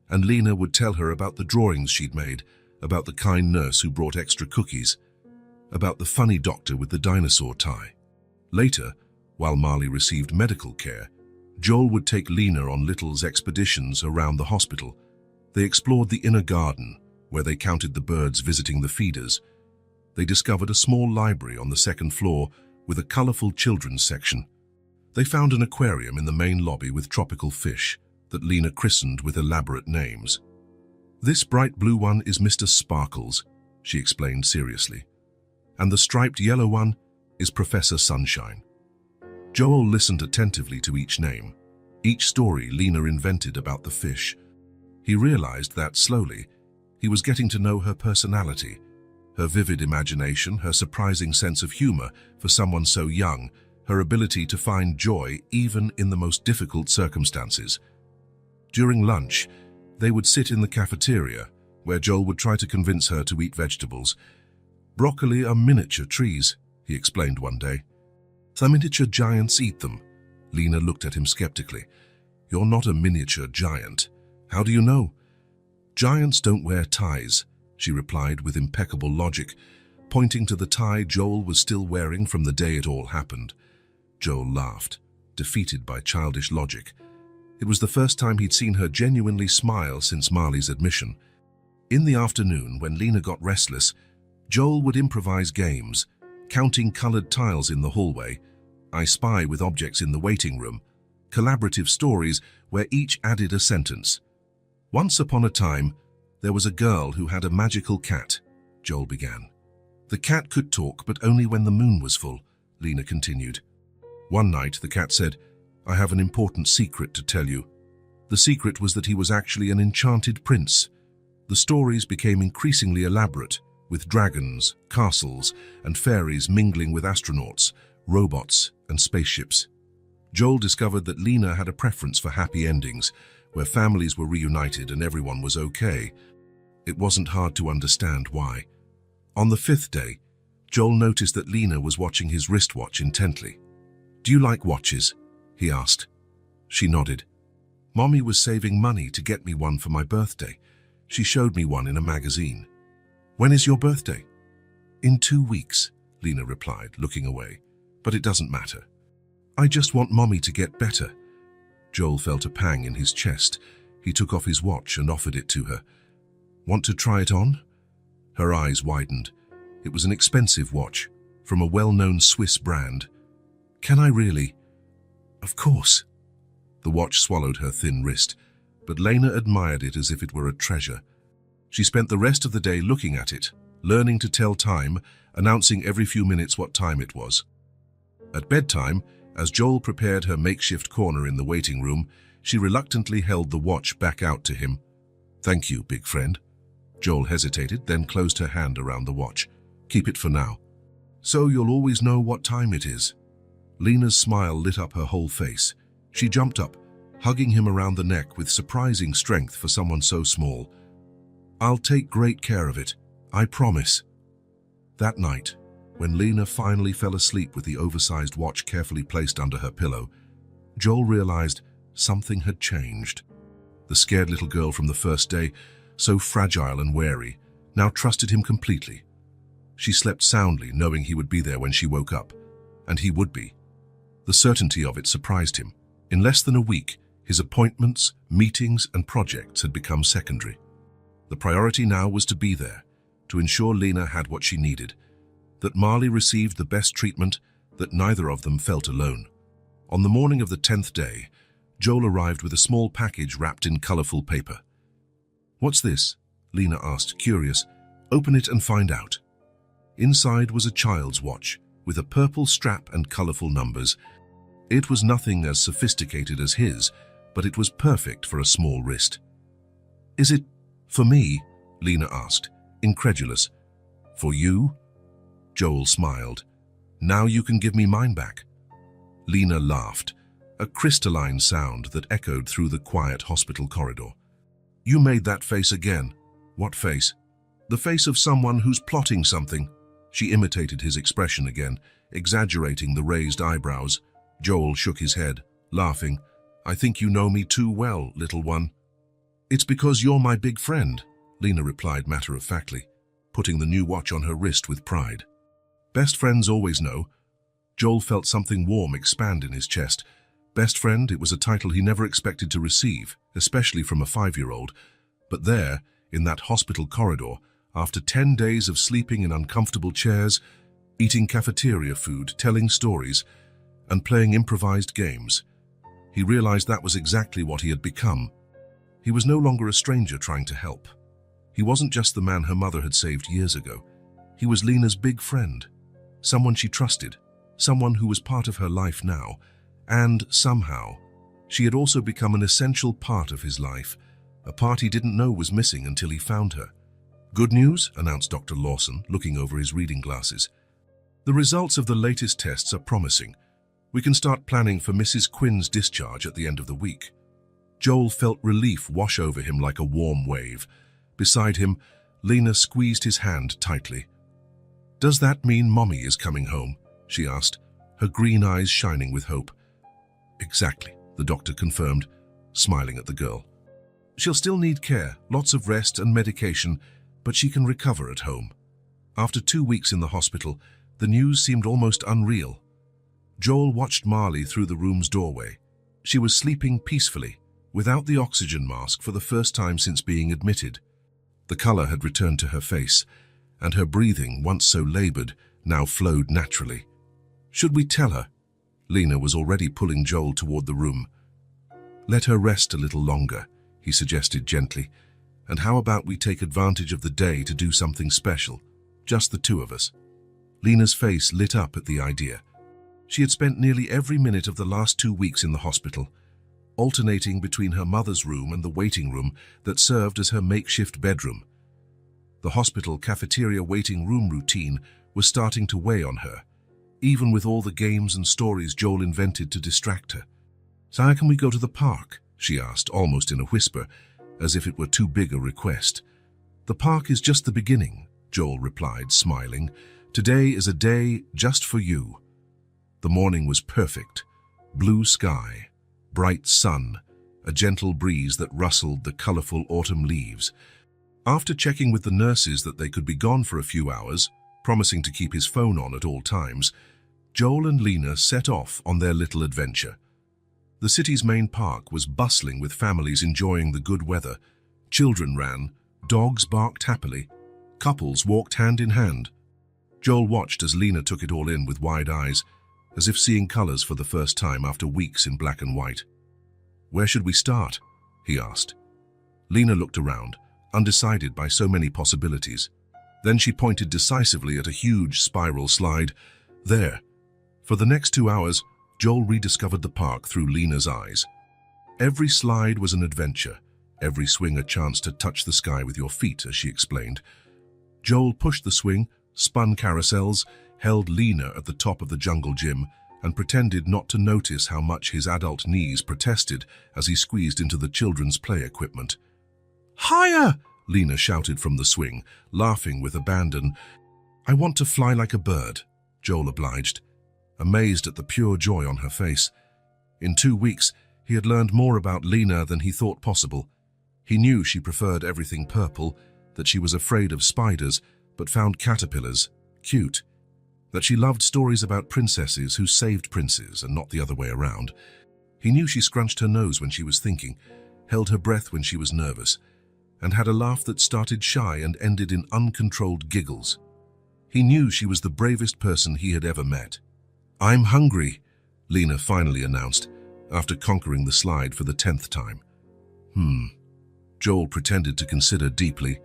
and Lena would tell her about the drawings she'd made, about the kind nurse who brought extra cookies, about the funny doctor with the dinosaur tie. Later, while Marley received medical care, Joel would take Lena on Little's expeditions around the hospital. They explored the inner garden, where they counted the birds visiting the feeders. They discovered a small library on the 2nd floor with a colorful children's section. They found an aquarium in the main lobby with tropical fish that Lena christened with elaborate names. "This bright blue one is Mr. Sparkles," she explained seriously. "And the striped yellow one is Professor Sunshine." Joel listened attentively to each name, each story Lena invented about the fish. He realized that, slowly, he was getting to know her personality, her vivid imagination, her surprising sense of humor for someone so young, her ability to find joy even in the most difficult circumstances. During lunch, they would sit in the cafeteria, where Joel would try to convince her to eat vegetables. "Broccoli are miniature trees," he explained one day. "The miniature giants eat them." Lena looked at him skeptically. "You're not a miniature giant. How do you know?" "Giants don't wear ties," she replied with impeccable logic, pointing to the tie Joel was still wearing from the day it all happened. Joel laughed, defeated by childish logic. It was the first time he'd seen her genuinely smile since Marley's admission. In the afternoon, when Lena got restless, Joel would improvise games, counting colored tiles in the hallway, I Spy with objects in the waiting room, collaborative stories where each added a sentence. "Once upon a time, there was a girl who had a magical cat," Joel began. "The cat could talk, but only when the moon was full," Lena continued. "One night, the cat said, 'I have an important secret to tell you.' The secret was that he was actually an enchanted prince." The stories became increasingly elaborate, with dragons, castles, and fairies mingling with astronauts, robots, and spaceships. Joel discovered that Lena had a preference for happy endings, where families were reunited and everyone was okay. It wasn't hard to understand why. On the fifth day, Joel noticed that Lena was watching his wristwatch intently. "Do you like watches?" he asked. She nodded. "Mommy was saving money to get me one for my birthday. She showed me one in a magazine." "When is your birthday?" "In 2 weeks," Lena replied, looking away. "But it doesn't matter. I just want Mommy to get better." Joel felt a pang in his chest. He took off his watch and offered it to her. "Want to try it on?" Her eyes widened. It was an expensive watch, from a well-known Swiss brand. "Can I really?" "Of course." The watch swallowed her thin wrist, but Lena admired it as if it were a treasure. She spent the rest of the day looking at it, learning to tell time, announcing every few minutes what time it was. At bedtime, as Joel prepared her makeshift corner in the waiting room, she reluctantly held the watch back out to him. "Thank you, big friend." Joel hesitated, then closed her hand around the watch. "Keep it for now. So you'll always know what time it is." Lena's smile lit up her whole face. She jumped up, hugging him around the neck with surprising strength for someone so small. "I'll take great care of it, I promise." That night, when Lena finally fell asleep with the oversized watch carefully placed under her pillow, Joel realized something had changed. The scared little girl from the first day, so fragile and wary, now trusted him completely. She slept soundly, knowing he would be there when she woke up, and he would be. The certainty of it surprised him. In less than a week, his appointments, meetings, and projects had become secondary. The priority now was to be there, to ensure Lena had what she needed, that Marley received the best treatment, that neither of them felt alone. On the morning of the 10th day, Joel arrived with a small package wrapped in colorful paper. "What's this?" Lena asked, curious. "Open it and find out." Inside was a child's watch, with a purple strap and colorful numbers. It was nothing as sophisticated as his, but it was perfect for a small wrist. "Is it for me?" Lena asked, incredulous. "For you?" Joel smiled. "Now you can give me mine back." Lena laughed, a crystalline sound that echoed through the quiet hospital corridor. "You made that face again." "What face?" "The face of someone who's plotting something." She imitated his expression again, exaggerating the raised eyebrows. Joel shook his head, laughing. "I think you know me too well, little one." "It's because you're my big friend," Lena replied matter-of-factly, putting the new watch on her wrist with pride. "Best friends always know." Joel felt something warm expand in his chest. Best friend, it was a title he never expected to receive, especially from a 5-year-old. But there, in that hospital corridor, after 10 days of sleeping in uncomfortable chairs, eating cafeteria food, telling stories, and playing improvised games, he realized that was exactly what he had become. He was no longer a stranger trying to help. He wasn't just the man her mother had saved years ago. He was Lena's big friend, someone she trusted, someone who was part of her life now, and somehow, she had also become an essential part of his life, a part he didn't know was missing until he found her. "Good news," announced Dr. Lawson, looking over his reading glasses. "The results of the latest tests are promising. We can start planning for Mrs. Quinn's discharge at the end of the week." Joel felt relief wash over him like a warm wave. Beside him, Lena squeezed his hand tightly. "Does that mean Mommy is coming home?" she asked, her green eyes shining with hope. "Exactly," the doctor confirmed, smiling at the girl. "She'll still need care, lots of rest and medication, but she can recover at home." After 2 weeks in the hospital, the news seemed almost unreal. Joel watched Marley through the room's doorway. She was sleeping peacefully, without the oxygen mask for the first time since being admitted. The color had returned to her face, and her breathing, once so labored, now flowed naturally. "Should we tell her?" Lena was already pulling Joel toward the room. "Let her rest a little longer," he suggested gently. "And how about we take advantage of the day to do something special, just the two of us?" Lena's face lit up at the idea. She had spent nearly every minute of the last 2 weeks in the hospital, alternating between her mother's room and the waiting room that served as her makeshift bedroom. The hospital cafeteria waiting room routine was starting to weigh on her, even with all the games and stories Joel invented to distract her. "So how can we go to the park?" she asked, almost in a whisper, as if it were too big a request. "The park is just the beginning," Joel replied, smiling. "Today is a day just for you." The morning was perfect. Blue sky, bright sun, a gentle breeze that rustled the colorful autumn leaves. After checking with the nurses that they could be gone for a few hours, promising to keep his phone on at all times, Joel and Lena set off on their little adventure. The city's main park was bustling with families enjoying the good weather. Children ran, dogs barked happily, couples walked hand in hand. Joel watched as Lena took it all in with wide eyes, as if seeing colors for the first time after weeks in black and white. "Where should we start?" he asked. Lena looked around, undecided by so many possibilities. Then she pointed decisively at a huge spiral slide. There. For the next 2 hours, Joel rediscovered the park through Lena's eyes. Every slide was an adventure, every swing a chance to touch the sky with your feet, as she explained. Joel pushed the swing, spun carousels, held Lena at the top of the jungle gym, and pretended not to notice how much his adult knees protested as he squeezed into the children's play equipment. "Higher!" Lena shouted from the swing, laughing with abandon. "I want to fly like a bird," Joel obliged, amazed at the pure joy on her face. In 2 weeks, he had learned more about Lena than he thought possible. He knew she preferred everything purple, that she was afraid of spiders, but found caterpillars cute, that she loved stories about princesses who saved princes and not the other way around. He knew she scrunched her nose when she was thinking, held her breath when she was nervous, and had a laugh that started shy and ended in uncontrolled giggles. He knew she was the bravest person he had ever met. "I'm hungry," Lena finally announced, after conquering the slide for the 10th time. Joel pretended to consider deeply.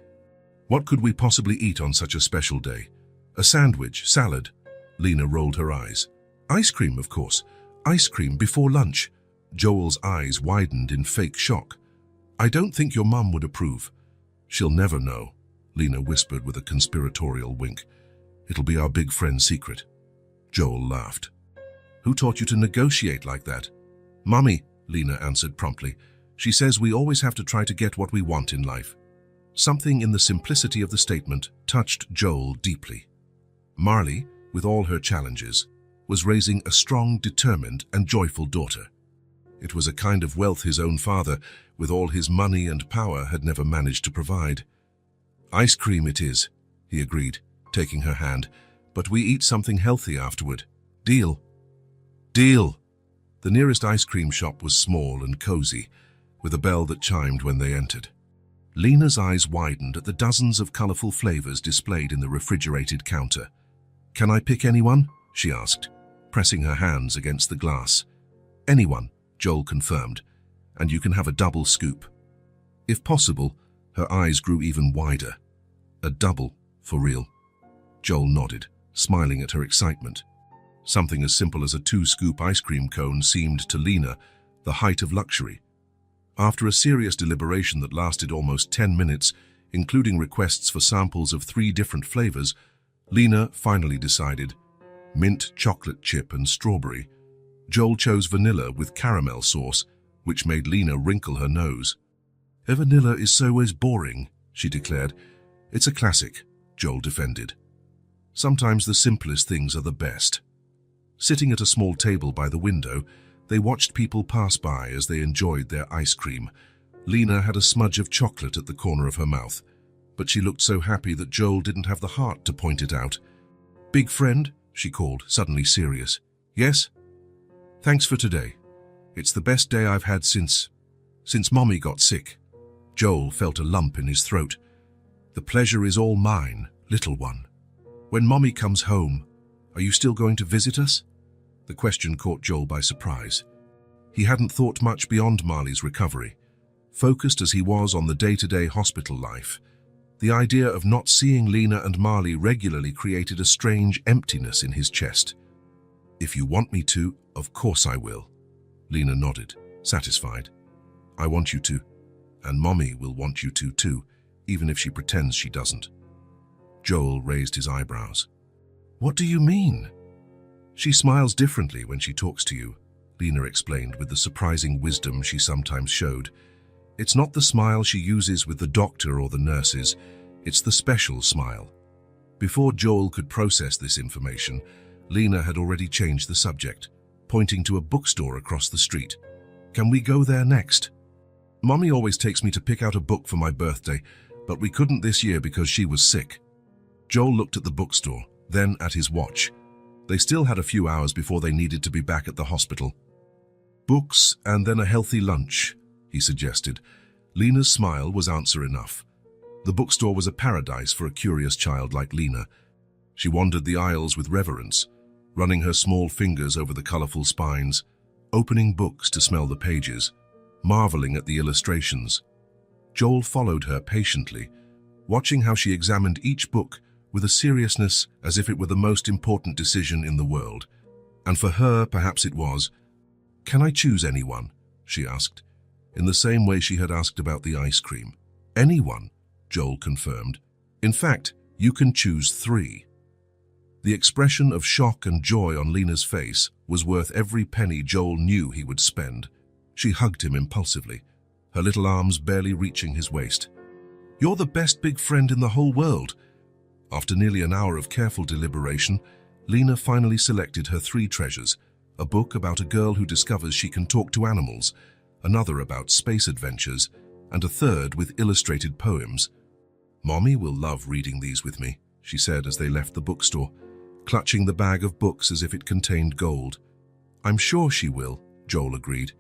What could we possibly eat on such a special day? A sandwich, salad? Lena rolled her eyes. "Ice cream, of course. Ice cream before lunch." Joel's eyes widened in fake shock. "I don't think your mum would approve." "She'll never know," Lena whispered with a conspiratorial wink. "It'll be our big friend's secret." Joel laughed. "Who taught you to negotiate like that?" "Mummy," Lena answered promptly. "She says we always have to try to get what we want in life." Something in the simplicity of the statement touched Joel deeply. Marley, with all her challenges, was raising a strong, determined, and joyful daughter. It was a kind of wealth his own father, with all his money and power, had never managed to provide. "Ice cream it is," he agreed, taking her hand, "but we eat something healthy afterward. Deal?" "Deal!" The nearest ice cream shop was small and cozy, with a bell that chimed when they entered. Lena's eyes widened at the dozens of colorful flavors displayed in the refrigerated counter. "Can I pick anyone?" she asked, pressing her hands against the glass. "Anyone," Joel confirmed, "and you can have a double scoop." If possible, her eyes grew even wider. "A double, for real?" Joel nodded, smiling at her excitement. Something as simple as a 2-scoop ice cream cone seemed to Lena the height of luxury. After a serious deliberation that lasted almost 10 minutes, including requests for samples of 3 different flavors, Lena finally decided mint, chocolate chip, and strawberry. Joel chose vanilla with caramel sauce, which made Lena wrinkle her nose. "Vanilla is so always boring," she declared. "It's a classic," Joel defended. "Sometimes the simplest things are the best." Sitting at a small table by the window, they watched people pass by as they enjoyed their ice cream. Lena had a smudge of chocolate at the corner of her mouth, but she looked so happy that Joel didn't have the heart to point it out. "Big friend?" she called, suddenly serious. "Yes? Thanks for today. It's the best day I've had since Mommy got sick." Joel felt a lump in his throat. "The pleasure is all mine, little one. When Mommy comes home, are you still going to visit us?" The question caught Joel by surprise. He hadn't thought much beyond Marley's recovery. Focused as he was on the day-to-day hospital life, the idea of not seeing Lena and Marley regularly created a strange emptiness in his chest. "If you want me to, of course I will." Lena nodded, satisfied. "I want you to, and Mommy will want you to too, even if she pretends she doesn't." Joel raised his eyebrows. "What do you mean?" "She smiles differently when she talks to you," Lena explained with the surprising wisdom she sometimes showed. "It's not the smile she uses with the doctor or the nurses, it's the special smile." Before Joel could process this information, Lena had already changed the subject, pointing to a bookstore across the street. "Can we go there next? Mommy always takes me to pick out a book for my birthday, but we couldn't this year because she was sick." Joel looked at the bookstore, then at his watch. They still had a few hours before they needed to be back at the hospital. "Books and then a healthy lunch," he suggested. Lena's smile was answer enough. The bookstore was a paradise for a curious child like Lena. She wandered the aisles with reverence, running her small fingers over the colorful spines, opening books to smell the pages, marveling at the illustrations. Joel followed her patiently, watching how she examined each book with a seriousness as if it were the most important decision in the world. And for her, perhaps it was. "Can I choose anyone?" she asked, in the same way she had asked about the ice cream. "Anyone," Joel confirmed. "In fact, you can choose 3. The expression of shock and joy on Lena's face was worth every penny Joel knew he would spend. She hugged him impulsively, her little arms barely reaching his waist. "You're the best big friend in the whole world." After nearly an hour of careful deliberation, Lena finally selected her 3 treasures: a book about a girl who discovers she can talk to animals, another about space adventures, and a third with illustrated poems. "Mommy will love reading these with me," she said as they left the bookstore, clutching the bag of books as if it contained gold. "I'm sure she will," Joel agreed.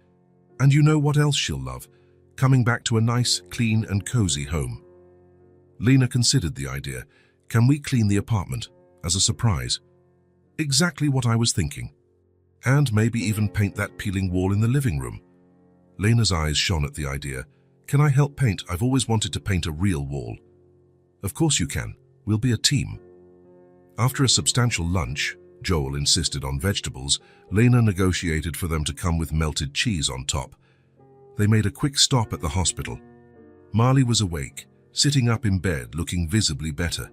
"And you know what else she'll love? Coming back to a nice, clean and cozy home." Lena considered the idea. "Can we clean the apartment as a surprise?" "Exactly what I was thinking. And maybe even paint that peeling wall in the living room." Lena's eyes shone at the idea. "Can I help paint? I've always wanted to paint a real wall." "Of course you can. We'll be a team." After a substantial lunch, Joel insisted on vegetables, Lena negotiated for them to come with melted cheese on top. They made a quick stop at the hospital. Marley was awake, sitting up in bed, looking visibly better.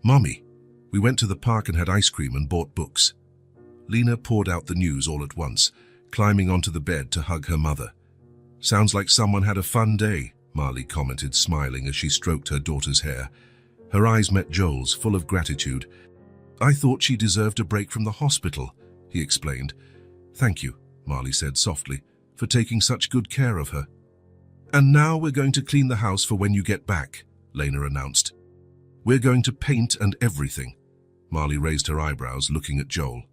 "Mommy, we went to the park and had ice cream and bought books." Lena poured out the news all at once, climbing onto the bed to hug her mother. "Sounds like someone had a fun day," Marley commented, smiling as she stroked her daughter's hair. Her eyes met Joel's, full of gratitude. "I thought she deserved a break from the hospital," he explained. "Thank you," Marley said softly, "for taking such good care of her." "And now we're going to clean the house for when you get back," Lena announced. "We're going to paint and everything." Marley raised her eyebrows, looking at Joel.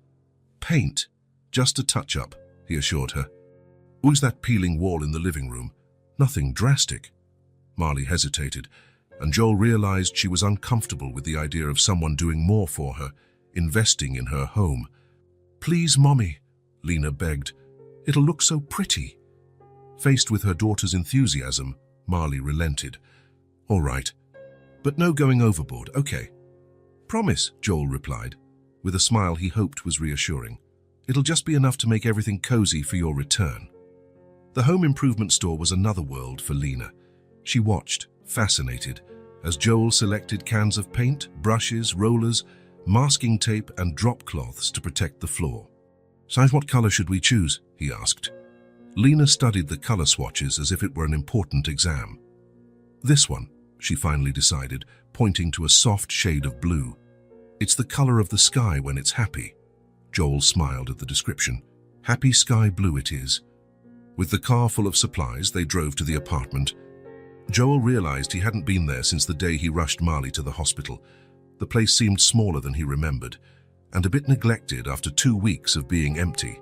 "Paint? Just a touch-up," he assured her. "Who's that peeling wall in the living room? Nothing drastic." Marley hesitated, and Joel realized she was uncomfortable with the idea of someone doing more for her, investing in her home. "Please, Mommy," Lena begged. "It'll look so pretty." Faced with her daughter's enthusiasm, Marley relented. "All right, but no going overboard, okay?" "Promise," Joel replied, with a smile he hoped was reassuring. "It'll just be enough to make everything cozy for your return." The home improvement store was another world for Lena. She watched, fascinated, as Joel selected cans of paint, brushes, rollers, masking tape and drop cloths to protect the floor. "So what color should we choose?" he asked. Lena studied the color swatches as if it were an important exam. "This one," she finally decided, pointing to a soft shade of blue. "It's the color of the sky when it's happy." Joel smiled at the description. "Happy sky blue it is." With the car full of supplies, they drove to the apartment. Joel realized he hadn't been there since the day he rushed Marley to the hospital. The place seemed smaller than he remembered, and a bit neglected after 2 weeks of being empty.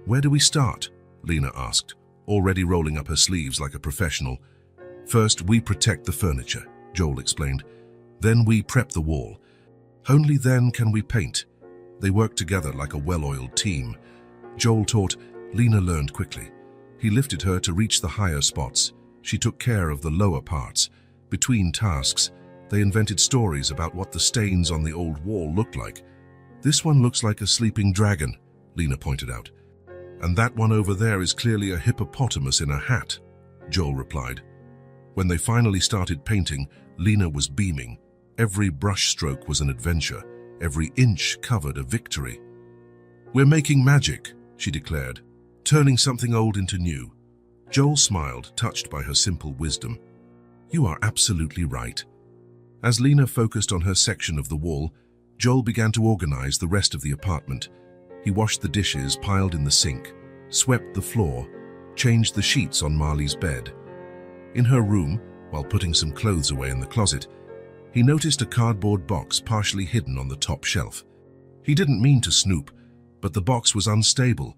"Where do we start?" Lena asked, already rolling up her sleeves like a professional. "First, we protect the furniture," Joel explained. "Then we prep the wall. Only then can we paint." They worked together like a well-oiled team. Joel taught, Lena learned quickly. He lifted her to reach the higher spots. She took care of the lower parts. Between tasks, they invented stories about what the stains on the old wall looked like. "This one looks like a sleeping dragon," Lena pointed out. "And that one over there is clearly a hippopotamus in a hat," Joel replied. When they finally started painting, Lena was beaming. Every brush stroke was an adventure. Every inch covered a victory. "We're making magic," she declared, "turning something old into new." Joel smiled, touched by her simple wisdom. "You are absolutely right." As Lena focused on her section of the wall, Joel began to organize the rest of the apartment. He washed the dishes piled in the sink, swept the floor, changed the sheets on Marley's bed. In her room, while putting some clothes away in the closet, he noticed a cardboard box partially hidden on the top shelf. He didn't mean to snoop, but the box was unstable,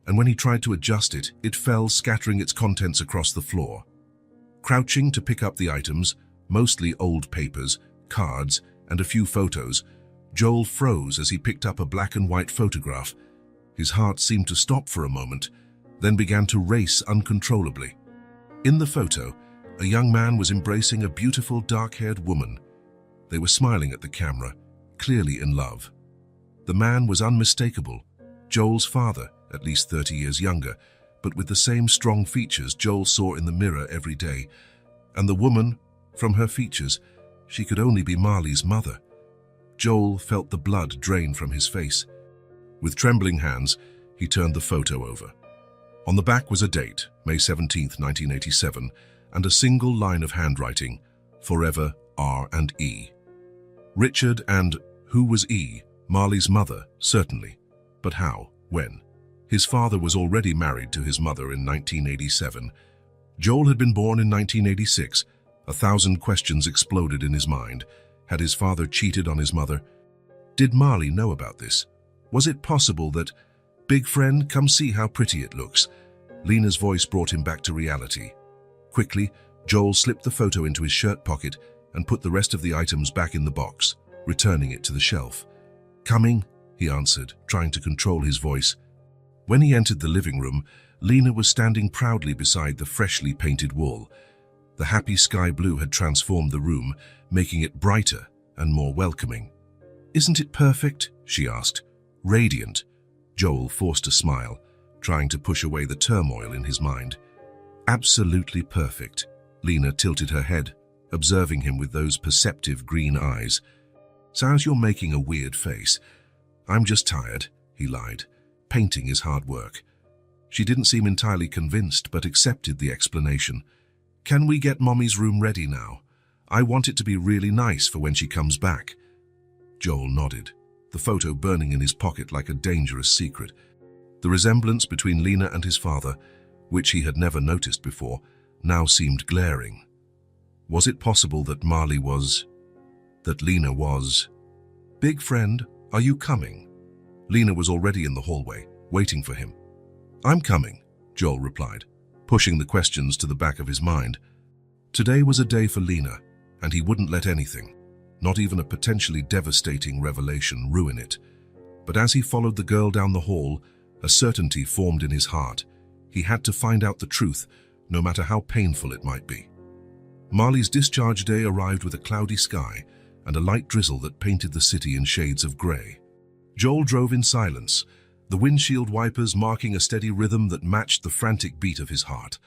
and when he tried to adjust it, it fell, scattering its contents across the floor. Crouching to pick up the items, mostly old papers, cards, and a few photos, Joel froze as he picked up a black and white photograph. His heart seemed to stop for a moment, then began to race uncontrollably. In the photo, a young man was embracing a beautiful dark-haired woman. They were smiling at the camera, clearly in love. The man was unmistakable, Joel's father, at least 30 years younger, but with the same strong features Joel saw in the mirror every day. And the woman, from her features, she could only be Marley's mother. Joel felt the blood drain from his face. With trembling hands, he turned the photo over. On the back was a date, May 17, 1987, and a single line of handwriting, "Forever R&E." Richard and who was E? Marley's mother, certainly. But how? When? His father was already married to his mother in 1987. Joel had been born in 1986. 1,000 questions exploded in his mind. Had his father cheated on his mother? Did Marley know about this? Was it possible that, "Big friend, come see how pretty it looks"? Lena's voice brought him back to reality. Quickly, Joel slipped the photo into his shirt pocket and put the rest of the items back in the box, returning it to the shelf. "Coming," he answered, trying to control his voice. When he entered the living room, Lena was standing proudly beside the freshly painted wall. The happy sky blue had transformed the room, making it brighter and more welcoming. "Isn't it perfect?" she asked. "Radiant." Joel forced a smile, trying to push away the turmoil in his mind. "Absolutely perfect." Lena tilted her head, observing him with those perceptive green eyes. "Sounds you're making a weird face." "I'm just tired," he lied. "Painting is hard work." She didn't seem entirely convinced, but accepted the explanation. "Can we get Mommy's room ready now? I want it to be really nice for when she comes back." Joel nodded, the photo burning in his pocket like a dangerous secret. The resemblance between Lena and his father, which he had never noticed before, now seemed glaring. Was it possible that Lena was... "Big friend, are you coming?" Lena was already in the hallway, waiting for him. "I'm coming," Joel replied, pushing the questions to the back of his mind. Today was a day for Lena, and he wouldn't let anything, not even a potentially devastating revelation, ruin it. But as he followed the girl down the hall, a certainty formed in his heart. He had to find out the truth, no matter how painful it might be. Marley's discharge day arrived with a cloudy sky and a light drizzle that painted the city in shades of grey. Joel drove in silence, the windshield wipers marking a steady rhythm that matched the frantic beat of his heart.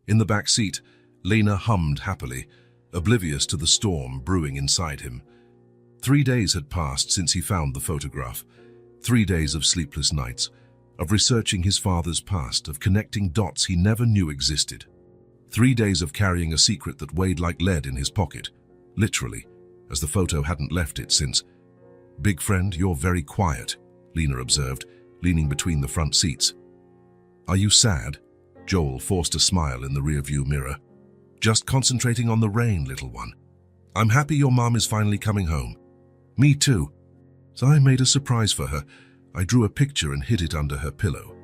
In the back seat, Lena hummed happily, oblivious to the storm brewing inside him. 3 days had passed since he found the photograph. 3 days of sleepless nights, of researching his father's past, of connecting dots he never knew existed. 3 days of carrying a secret that weighed like lead in his pocket, literally, as the photo hadn't left it since. "Big friend, you're very quiet," Lena observed, leaning between the front seats. "Are you sad?" Joel forced a smile in the rearview mirror. "Just concentrating on the rain, little one. I'm happy your mom is finally coming home." "Me too." So I made a surprise for her. I drew a picture and hid it under her pillow.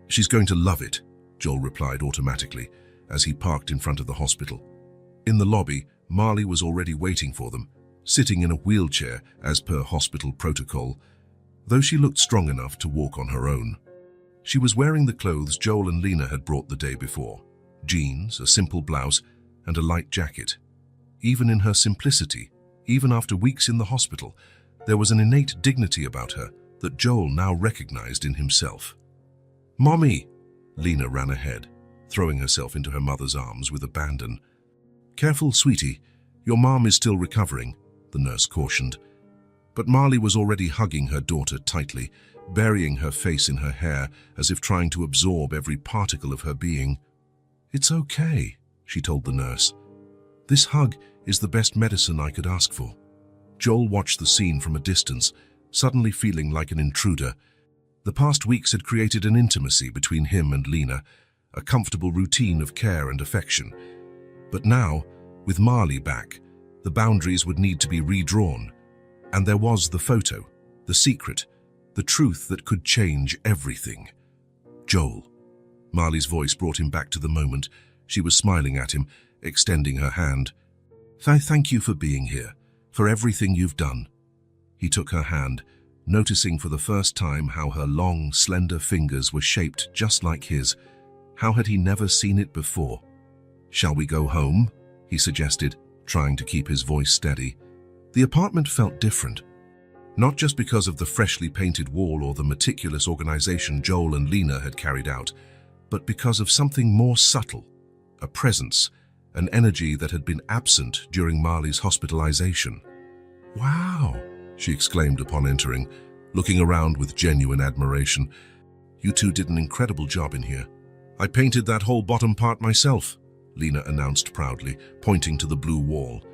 "She's going to love it," Joel replied automatically as he parked in front of the hospital. In the lobby, Marley was already waiting for them, sitting in a wheelchair as per hospital protocol, though she looked strong enough to walk on her own. She was wearing the clothes Joel and Lena had brought the day before: jeans, a simple blouse, and a light jacket. Even in her simplicity, even after weeks in the hospital, there was an innate dignity about her that Joel now recognized in himself. "Mommy!" Lena ran ahead, throwing herself into her mother's arms with abandon. "Careful, sweetie. Your mom is still recovering," the nurse cautioned. But Marley was already hugging her daughter tightly, burying her face in her hair as if trying to absorb every particle of her being. "It's okay," she told the nurse. "This hug is the best medicine I could ask for." Joel watched the scene from a distance, suddenly feeling like an intruder. The past weeks had created an intimacy between him and Lena, a comfortable routine of care and affection. But now, with Marley back, the boundaries would need to be redrawn. And there was the photo, the secret, the truth that could change everything. "Joel." Marley's voice brought him back to the moment. She was smiling at him, extending her hand. Thank you for being here, for everything you've done." He took her hand, noticing for the first time how her long, slender fingers were shaped just like his. How had he never seen it before? "Shall we go home?" he suggested, trying to keep his voice steady. The apartment felt different, not just because of the freshly painted wall or the meticulous organization Joel and Lena had carried out, but because of something more subtle, a presence, an energy that had been absent during Marley's hospitalization. "Wow," she exclaimed upon entering, looking around with genuine admiration. "You two did an incredible job in here." "I painted that whole bottom part myself," Lena announced proudly, pointing to the blue wall.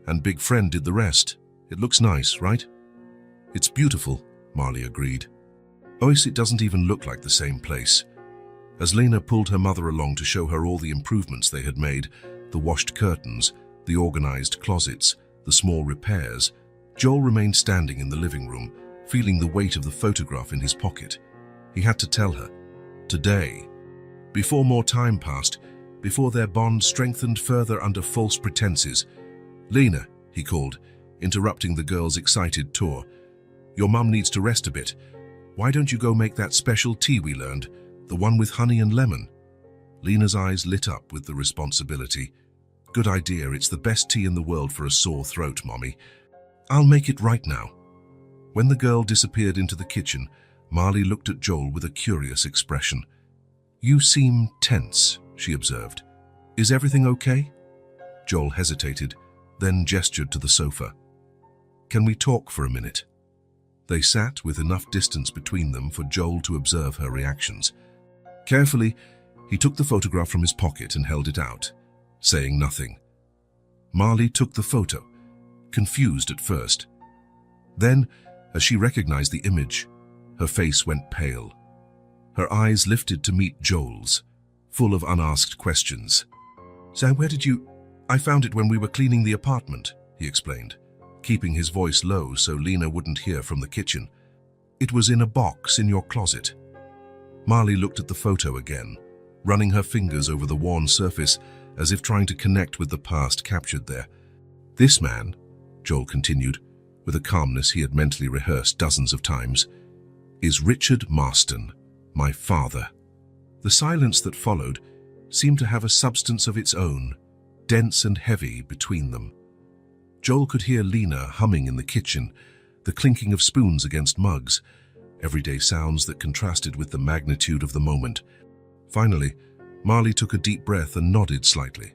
"And Big Friend did the rest. It looks nice, right?" "It's beautiful," Marley agreed. It doesn't even look like the same place." As Lena pulled her mother along to show her all the improvements they had made, the washed curtains, the organized closets, the small repairs, Joel remained standing in the living room, feeling the weight of the photograph in his pocket. He had to tell her. Today. Before more time passed, before their bond strengthened further under false pretenses. "Lena," he called, interrupting the girl's excited tour. "Your mum needs to rest a bit. Why don't you go make that special tea we learned, the one with honey and lemon?" Lena's eyes lit up with the responsibility. "Good idea, it's the best tea in the world for a sore throat, Mommy. I'll make it right now." When the girl disappeared into the kitchen, Marley looked at Joel with a curious expression. "You seem tense," she observed. "Is everything okay?" Joel hesitated, then gestured to the sofa. "Can we talk for a minute?" They sat with enough distance between them for Joel to observe her reactions. Carefully, he took the photograph from his pocket and held it out, saying nothing. Marley took the photo, confused at first. Then, as she recognized the image, her face went pale. Her eyes lifted to meet Joel's, full of unasked questions. "So where did you—" "I found it when we were cleaning the apartment," he explained, keeping his voice low so Lena wouldn't hear from the kitchen. "It was in a box in your closet." Marley looked at the photo again, running her fingers over the worn surface as if trying to connect with the past captured there. "This man," Joel continued, with a calmness he had mentally rehearsed dozens of times, "is Richard Marston, my father." The silence that followed seemed to have a substance of its own, dense and heavy between them. Joel could hear Lena humming in the kitchen, the clinking of spoons against mugs, everyday sounds that contrasted with the magnitude of the moment. Finally, Marley took a deep breath and nodded slightly.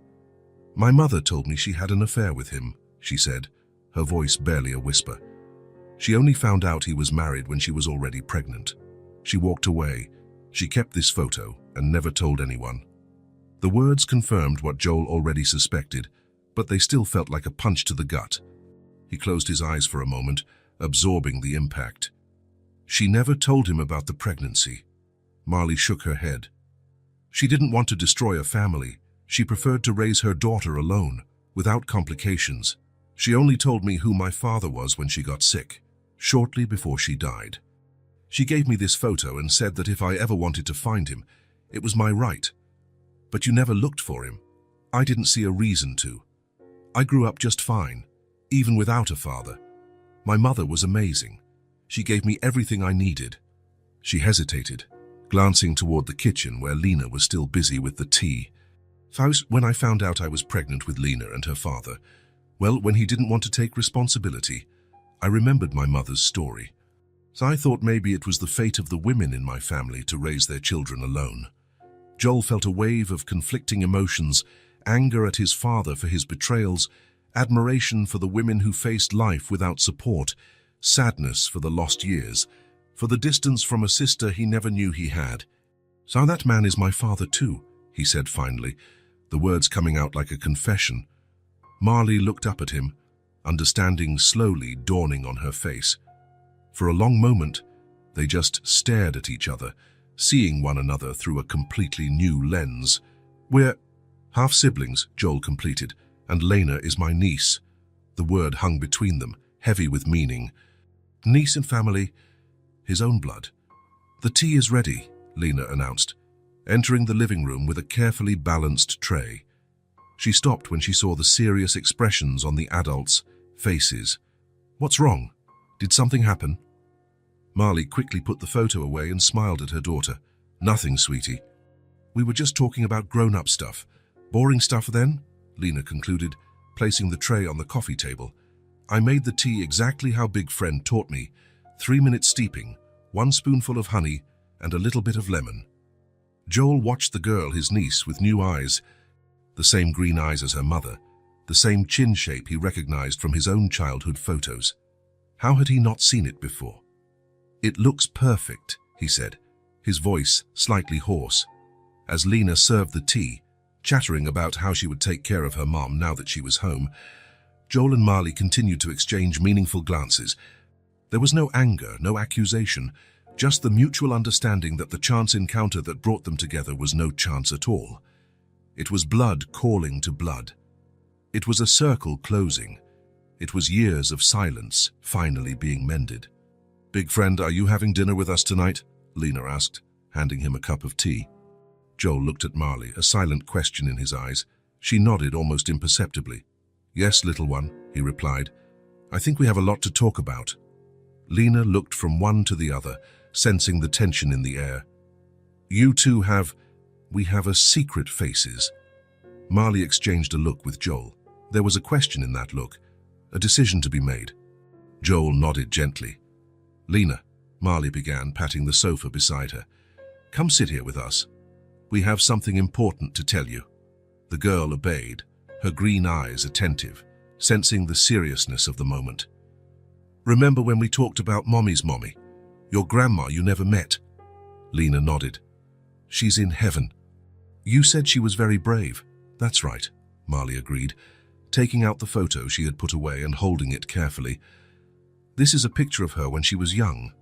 "My mother told me she had an affair with him," she said, her voice barely a whisper. "She only found out he was married when she was already pregnant. She walked away. She kept this photo and never told anyone." The words confirmed what Joel already suspected, but they still felt like a punch to the gut. He closed his eyes for a moment, absorbing the impact. "She never told him about the pregnancy." Marley shook her head. "She didn't want to destroy a family. She preferred to raise her daughter alone, without complications. She only told me who my father was when she got sick, shortly before she died. She gave me this photo and said that if I ever wanted to find him, it was my right. But you never looked for him. I didn't see a reason to. I grew up just fine, even without a father. My mother was amazing. She gave me everything I needed." She hesitated, glancing toward the kitchen where Lena was still busy with the tea. "When I found out I was pregnant with Lena and her father, well, when he didn't want to take responsibility, I remembered my mother's story. So I thought maybe it was the fate of the women in my family to raise their children alone." Joel felt a wave of conflicting emotions, anger at his father for his betrayals, admiration for the women who faced life without support, sadness for the lost years, for the distance from a sister he never knew he had. "So that man is my father too," he said finally, the words coming out like a confession. Marley looked up at him, understanding slowly dawning on her face. For a long moment, they just stared at each other, seeing one another through a completely new lens. "We're half-siblings," Joel completed, "and Lena is my niece." The word hung between them, heavy with meaning. Niece and family, his own blood. "The tea is ready," Lena announced, entering the living room with a carefully balanced tray. She stopped when she saw the serious expressions on the adults' faces. "What's wrong? Did something happen?" Marley quickly put the photo away and smiled at her daughter. "Nothing, sweetie. We were just talking about grown-up stuff. Boring stuff then?" Lena concluded, placing the tray on the coffee table. "I made the tea exactly how Big Friend taught me. 3-minute steeping, 1 spoonful of honey, and a little bit of lemon." Joel watched the girl, his niece, with new eyes. The same green eyes as her mother, the same chin shape he recognized from his own childhood photos. How had he not seen it before? "It looks perfect," he said, his voice slightly hoarse, as Lena served the tea, chattering about how she would take care of her mom now that she was home. Joel and Marley continued to exchange meaningful glances. There was no anger, no accusation, just the mutual understanding that the chance encounter that brought them together was no chance at all. It was blood calling to blood. It was a circle closing. It was years of silence finally being mended. "Big Friend, are you having dinner with us tonight?" Lena asked, handing him a cup of tea. Joel looked at Marley, a silent question in his eyes. She nodded almost imperceptibly. "Yes, little one," he replied. "I think we have a lot to talk about." Lena looked from one to the other, sensing the tension in the air. "You two we have a secret, faces." Marley exchanged a look with Joel. There was a question in that look, a decision to be made. Joel nodded gently. "Lena," Marley began, patting the sofa beside her, "come sit here with us. We have something important to tell you." The girl obeyed, her green eyes attentive, sensing the seriousness of the moment. "Remember when we talked about Mommy's mommy? Your grandma you never met?" Lena nodded. "She's in heaven." "You said she was very brave." "That's right," Marley agreed, taking out the photo she had put away and holding it carefully. "This is a picture of her when she was young."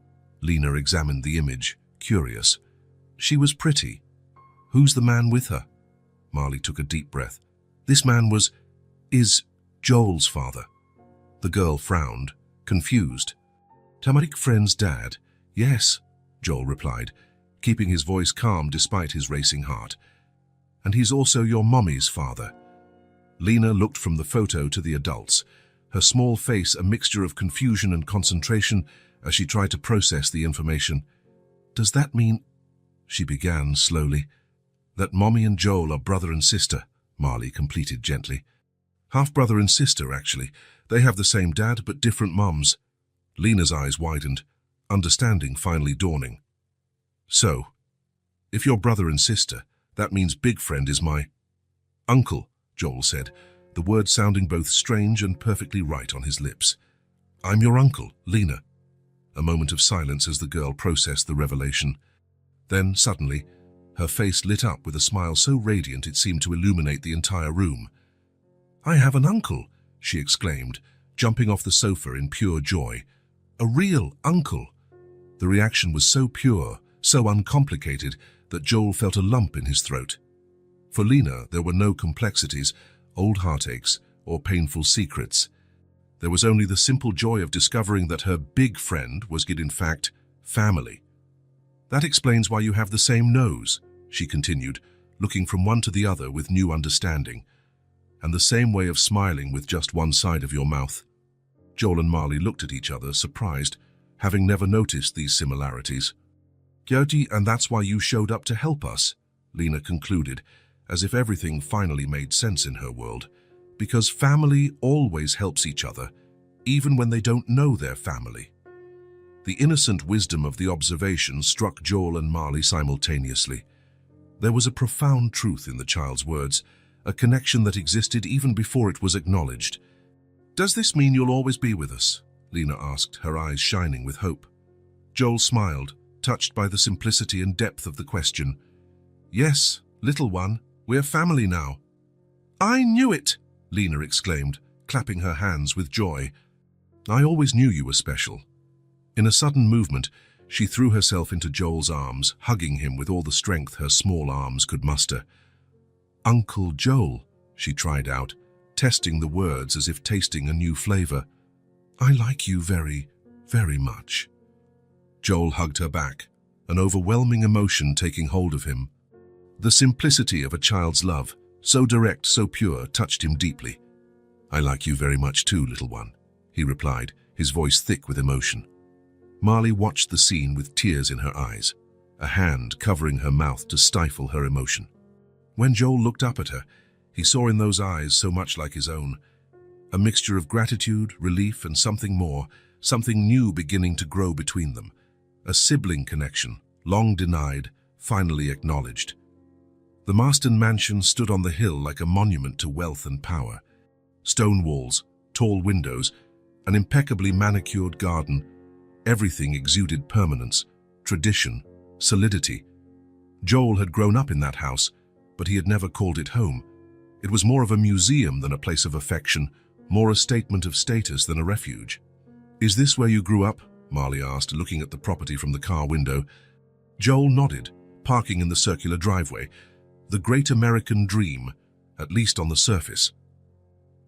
Lena examined the image, curious. "She was pretty. Who's the man with her?" Marley took a deep breath. "This man is Joel's father." The girl frowned, confused. "Tamarik Friend's dad?" "Yes," Joel replied, keeping his voice calm despite his racing heart. "And he's also your mommy's father." Lena looked from the photo to the adults, her small face a mixture of confusion and concentration as she tried to process the information. "Does that mean," she began slowly, "that Mommy and Joel are brother and sister?" Marley completed gently. "Half-brother and sister, actually. They have the same dad but different mums." Lena's eyes widened. understanding finally dawning. So, if you're brother and sister, that means big friend is my uncle, Joel said, the word sounding both strange and perfectly right on his lips. I'm your uncle, Lena. A moment of silence as the girl processed the revelation. Then, suddenly, her face lit up with a smile so radiant it seemed to illuminate the entire room. I have an uncle, she exclaimed, jumping off the sofa in pure joy. A real uncle. The reaction was so pure, so uncomplicated, that Joel felt a lump in his throat. For Lena, there were no complexities, old heartaches, or painful secrets. There was only the simple joy of discovering that her big friend was, in fact, family. That explains why you have the same nose, she continued, looking from one to the other with new understanding, and the same way of smiling with just one side of your mouth. Joel and Marley looked at each other, surprised, having never noticed these similarities. Gertie, and that's why you showed up to help us, Lena concluded, as if everything finally made sense in her world. Because family always helps each other, even when they don't know their family. The innocent wisdom of the observation struck Joel and Marley simultaneously. There was a profound truth in the child's words, a connection that existed even before it was acknowledged. Does this mean you'll always be with us? Lena asked, her eyes shining with hope. Joel smiled, touched by the simplicity and depth of the question. Yes, little one, we're family now. I knew it, Lena exclaimed, clapping her hands with joy. I always knew you were special. In a sudden movement, she threw herself into Joel's arms, hugging him with all the strength her small arms could muster. Uncle Joel, she tried out, testing the words as if tasting a new flavor. I like you very, very much. Joel hugged her back, an overwhelming emotion taking hold of him. The simplicity of a child's love, so direct, so pure, touched him deeply. I like you very much too, little one, he replied, his voice thick with emotion. Marley watched the scene with tears in her eyes, a hand covering her mouth to stifle her emotion. When Joel looked up at her, he saw in those eyes so much like his own, a mixture of gratitude, relief, and something more, something new beginning to grow between them. A sibling connection, long denied, finally acknowledged. The Marston mansion stood on the hill like a monument to wealth and power. Stone walls, tall windows, an impeccably manicured garden, everything exuded permanence, tradition, solidity. Joel had grown up in that house, but he had never called it home. It was more of a museum than a place of affection, more a statement of status than a refuge. Is this where you grew up? Marley asked, looking at the property from the car window. Joel nodded, parking in the circular driveway. The great American dream, at least on the surface.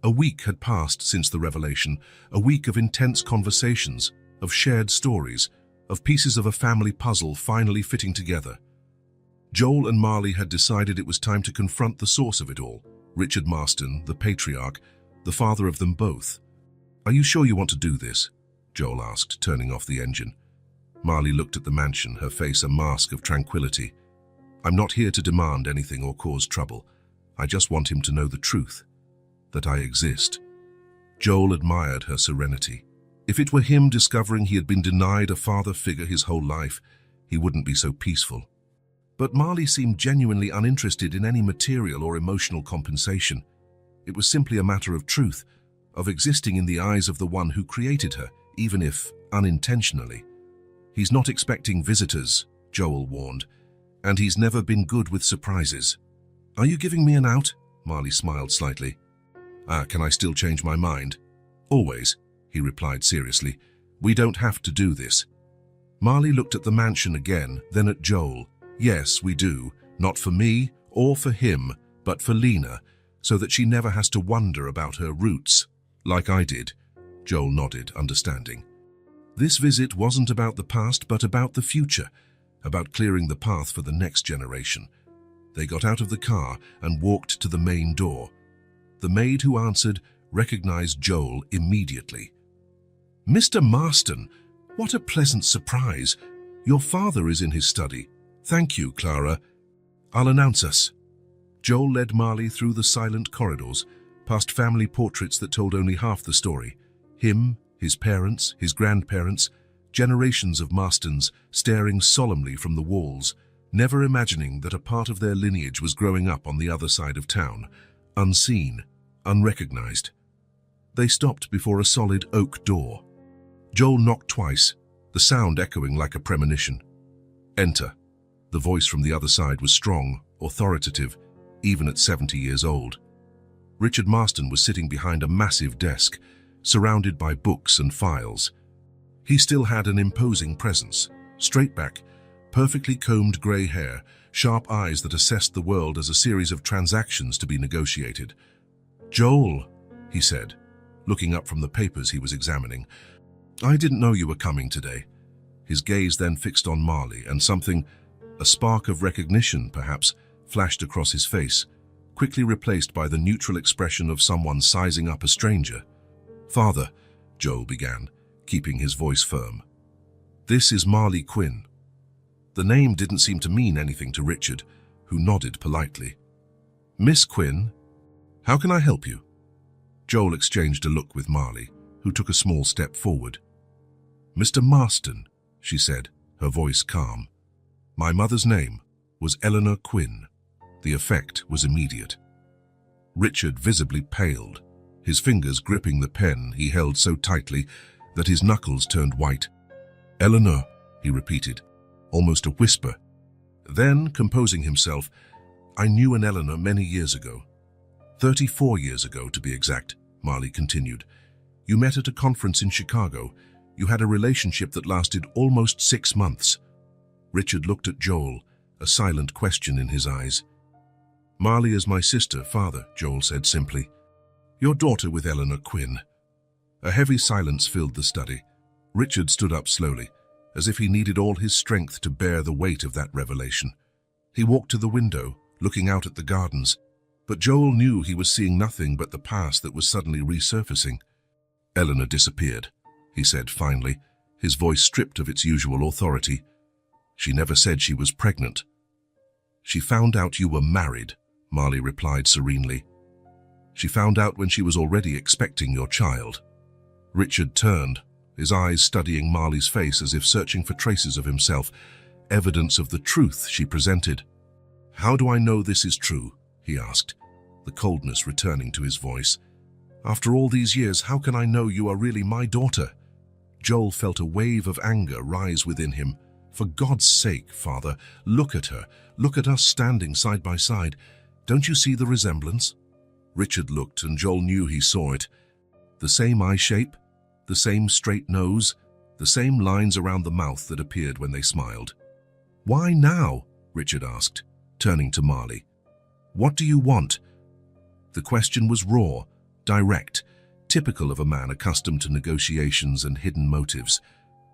A week had passed since the revelation, a week of intense conversations, of shared stories, of pieces of a family puzzle finally fitting together. Joel and Marley had decided it was time to confront the source of it all, Richard Marston, the patriarch, the father of them both. Are you sure you want to do this? Joel asked, turning off the engine. Marley looked at the mansion, her face a mask of tranquility. I'm not here to demand anything or cause trouble. I just want him to know the truth, that I exist. Joel admired her serenity. If it were him discovering he had been denied a father figure his whole life, he wouldn't be so peaceful. But Marley seemed genuinely uninterested in any material or emotional compensation. It was simply a matter of truth, of existing in the eyes of the one who created her, even if unintentionally. He's not expecting visitors, Joel warned, and he's never been good with surprises. Are you giving me an out? Marley smiled slightly. Can I still change my mind? Always, he replied seriously. We don't have to do this. Marley looked at the mansion again, then at Joel. Yes, we do. Not for me or for him, but for Lena, so that she never has to wonder about her roots. Like I did. Joel nodded, understanding. This visit wasn't about the past, but about the future, about clearing the path for the next generation. They got out of the car and walked to the main door. The maid who answered recognized Joel immediately. Mr. Marston, what a pleasant surprise. Your father is in his study. Thank you, Clara. I'll announce us. Joel led Marley through the silent corridors, past family portraits that told only half the story. Him, his parents, his grandparents, Generations of Marstons staring solemnly from the walls, never imagining that a part of their lineage was growing up on the other side of town, unseen, unrecognized. They stopped before a solid oak door. Joel knocked twice, the sound echoing like a premonition. "Enter." The voice from the other side was strong, authoritative, even at 70 years old. Richard Marston was sitting behind a massive desk, surrounded by books and files. He still had an imposing presence, straight back, perfectly combed grey hair, sharp eyes that assessed the world as a series of transactions to be negotiated. "Joel," he said, looking up from the papers he was examining, "I didn't know you were coming today." His gaze then fixed on Marley, and something, a spark of recognition perhaps, flashed across his face, quickly replaced by the neutral expression of someone sizing up a stranger. "Father," Joel began, keeping his voice firm, "this is Marley Quinn." The name didn't seem to mean anything to Richard, who nodded politely. "Miss Quinn, how can I help you?" Joel exchanged a look with Marley, who took a small step forward. "Mr. Marston," she said, her voice calm. "My mother's name was Eleanor Quinn." The effect was immediate. Richard visibly paled, his fingers gripping the pen he held so tightly that his knuckles turned white. "Eleanor," he repeated, almost a whisper. Then, composing himself, "I knew an Eleanor many years ago. 34 years ago, to be exact," Marley continued. "You met at a conference in Chicago. You had a relationship that lasted almost 6 months." Richard looked at Joel, a silent question in his eyes. "Marley is my sister, father," Joel said simply. "Your daughter with Eleanor Quinn." A heavy silence filled the study. Richard stood up slowly, as if he needed all his strength to bear the weight of that revelation. He walked to the window, looking out at the gardens, but Joel knew he was seeing nothing but the past that was suddenly resurfacing. "Eleanor disappeared," he said finally, his voice stripped of its usual authority. "She never said she was pregnant." "She found out you were married," Marley replied serenely. "She found out when she was already expecting your child." Richard turned, his eyes studying Marley's face as if searching for traces of himself, evidence of the truth she presented. "How do I know this is true?" he asked, the coldness returning to his voice. "After all these years, how can I know you are really my daughter?" Joel felt a wave of anger rise within him. "For God's sake, father, look at her. Look at us standing side by side. Don't you see the resemblance?" Richard looked, and Joel knew he saw it. The same eye shape, the same straight nose, the same lines around the mouth that appeared when they smiled. "Why now?" Richard asked, turning to Marley. "What do you want?" The question was raw, direct, typical of a man accustomed to negotiations and hidden motives.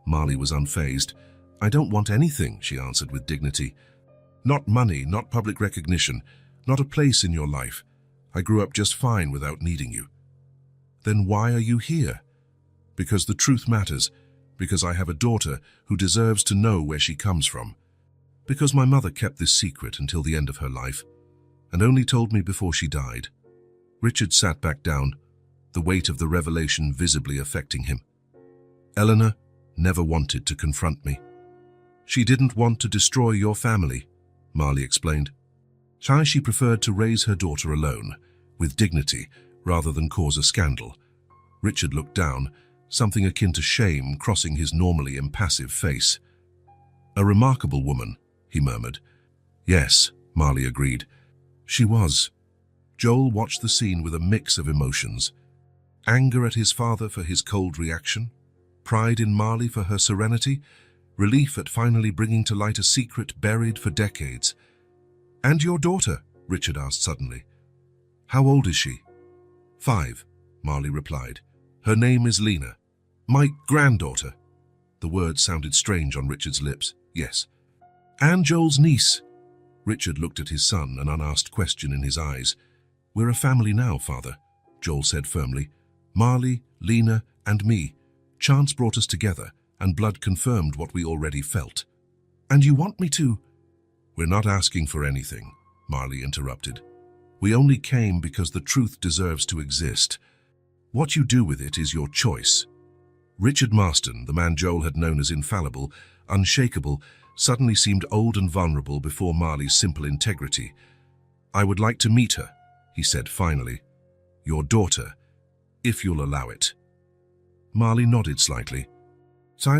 Marley was unfazed. "I don't want anything," she answered with dignity. "Not money, not public recognition, not a place in your life. I grew up just fine without needing you." "Then why are you here?" "Because the truth matters, because I have a daughter who deserves to know where she comes from. Because my mother kept this secret until the end of her life, and only told me before she died." Richard sat back down, the weight of the revelation visibly affecting him. "Eleanor never wanted to confront me. She didn't want to destroy your family," Marley explained. She preferred to raise her daughter alone, with dignity, rather than cause a scandal. Richard looked down, something akin to shame crossing his normally impassive face. "A remarkable woman," he murmured. "Yes," Marley agreed. "She was." Joel watched the scene with a mix of emotions. Anger at his father for his cold reaction, pride in Marley for her serenity, relief at finally bringing to light a secret buried for decades. "And your daughter?" Richard asked suddenly. "How old is she?" 5, Marley replied. "Her name is Lena. My granddaughter." The words sounded strange on Richard's lips. "Yes." "And Joel's niece." Richard looked at his son, an unasked question in his eyes. "We're a family now, father," Joel said firmly. "Marley, Lena, and me. Chance brought us together, and blood confirmed what we already felt." "And you want me to—" "We're not asking for anything," Marley interrupted. "We only came because the truth deserves to exist. What you do with it is your choice." Richard Marston, the man Joel had known as infallible, unshakable, suddenly seemed old and vulnerable before Marley's simple integrity. "I would like to meet her," he said finally. "Your daughter, if you'll allow it." Marley nodded slightly.